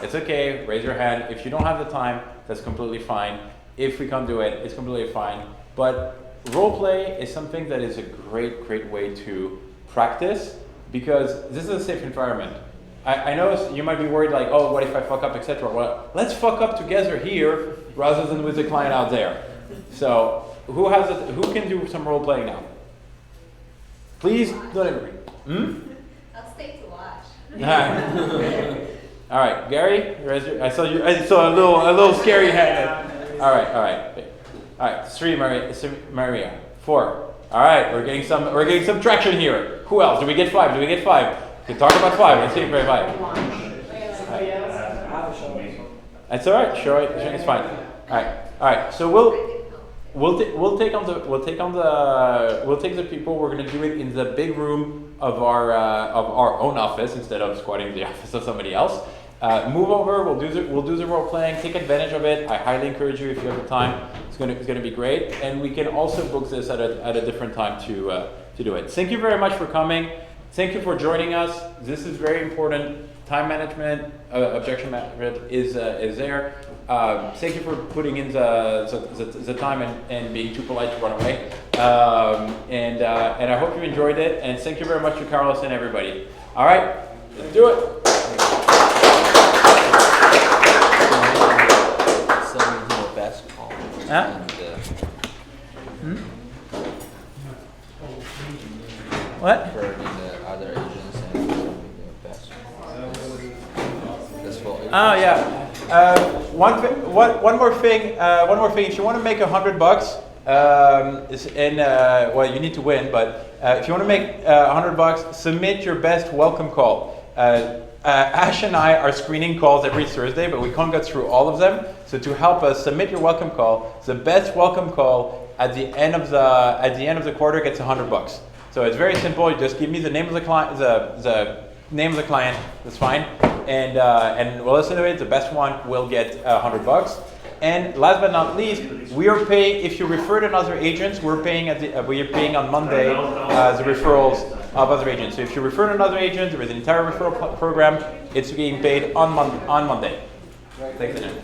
It's okay, raise your hand. If you don't have the time, that's completely fine. If we can't do it, it's completely fine. But role play is something that is a great way to practice, because this is a safe environment. I know you might be worried like, oh, what if I fuck up, etc. Well, let's fuck up together here rather than with the client out there. So who can do some role playing now? Please don't everybody. I'll stay to watch. All right. All right, Gary, I saw a little scary hand. All right. 3, Maria. 4. All right, we're getting some traction here. Who else? Do we get 5? We talk about 5. Let's see very 5. That's all right. Sure, it's fine. All right. So we'll take the people. We're gonna do it in the big room of our own office instead of squatting the office of somebody else. Move over. We'll do the role playing. Take advantage of it. I highly encourage you if you have the time. It's gonna be great. And we can also book this at a different time to do it. Thank you very much for coming. Thank you for joining us. This is very important. Time management, objection management is there. Thank you for putting in the time and being too polite to run away. And I hope you enjoyed it. And thank you very much to Carlos and everybody. All right, let's do it. Huh? What? For the other agents and Oh yeah. One more thing. If you want to make $100, well, you need to win. But if you want to make $100, submit your best welcome call. Ash and I are screening calls every Thursday, but we can't get through all of them. So to help us, submit your welcome call. The best welcome call at the end of the quarter gets $100. So it's very simple. You just give me the name of the client, the name of the client. That's fine, and we'll listen to it. The best one will get $100. And last but not least, we are paying. If you refer to other agents, we're paying on Monday the referrals of other agents. So if you refer to another agent, there is an entire referral program. It's being paid on Monday. Thanks again.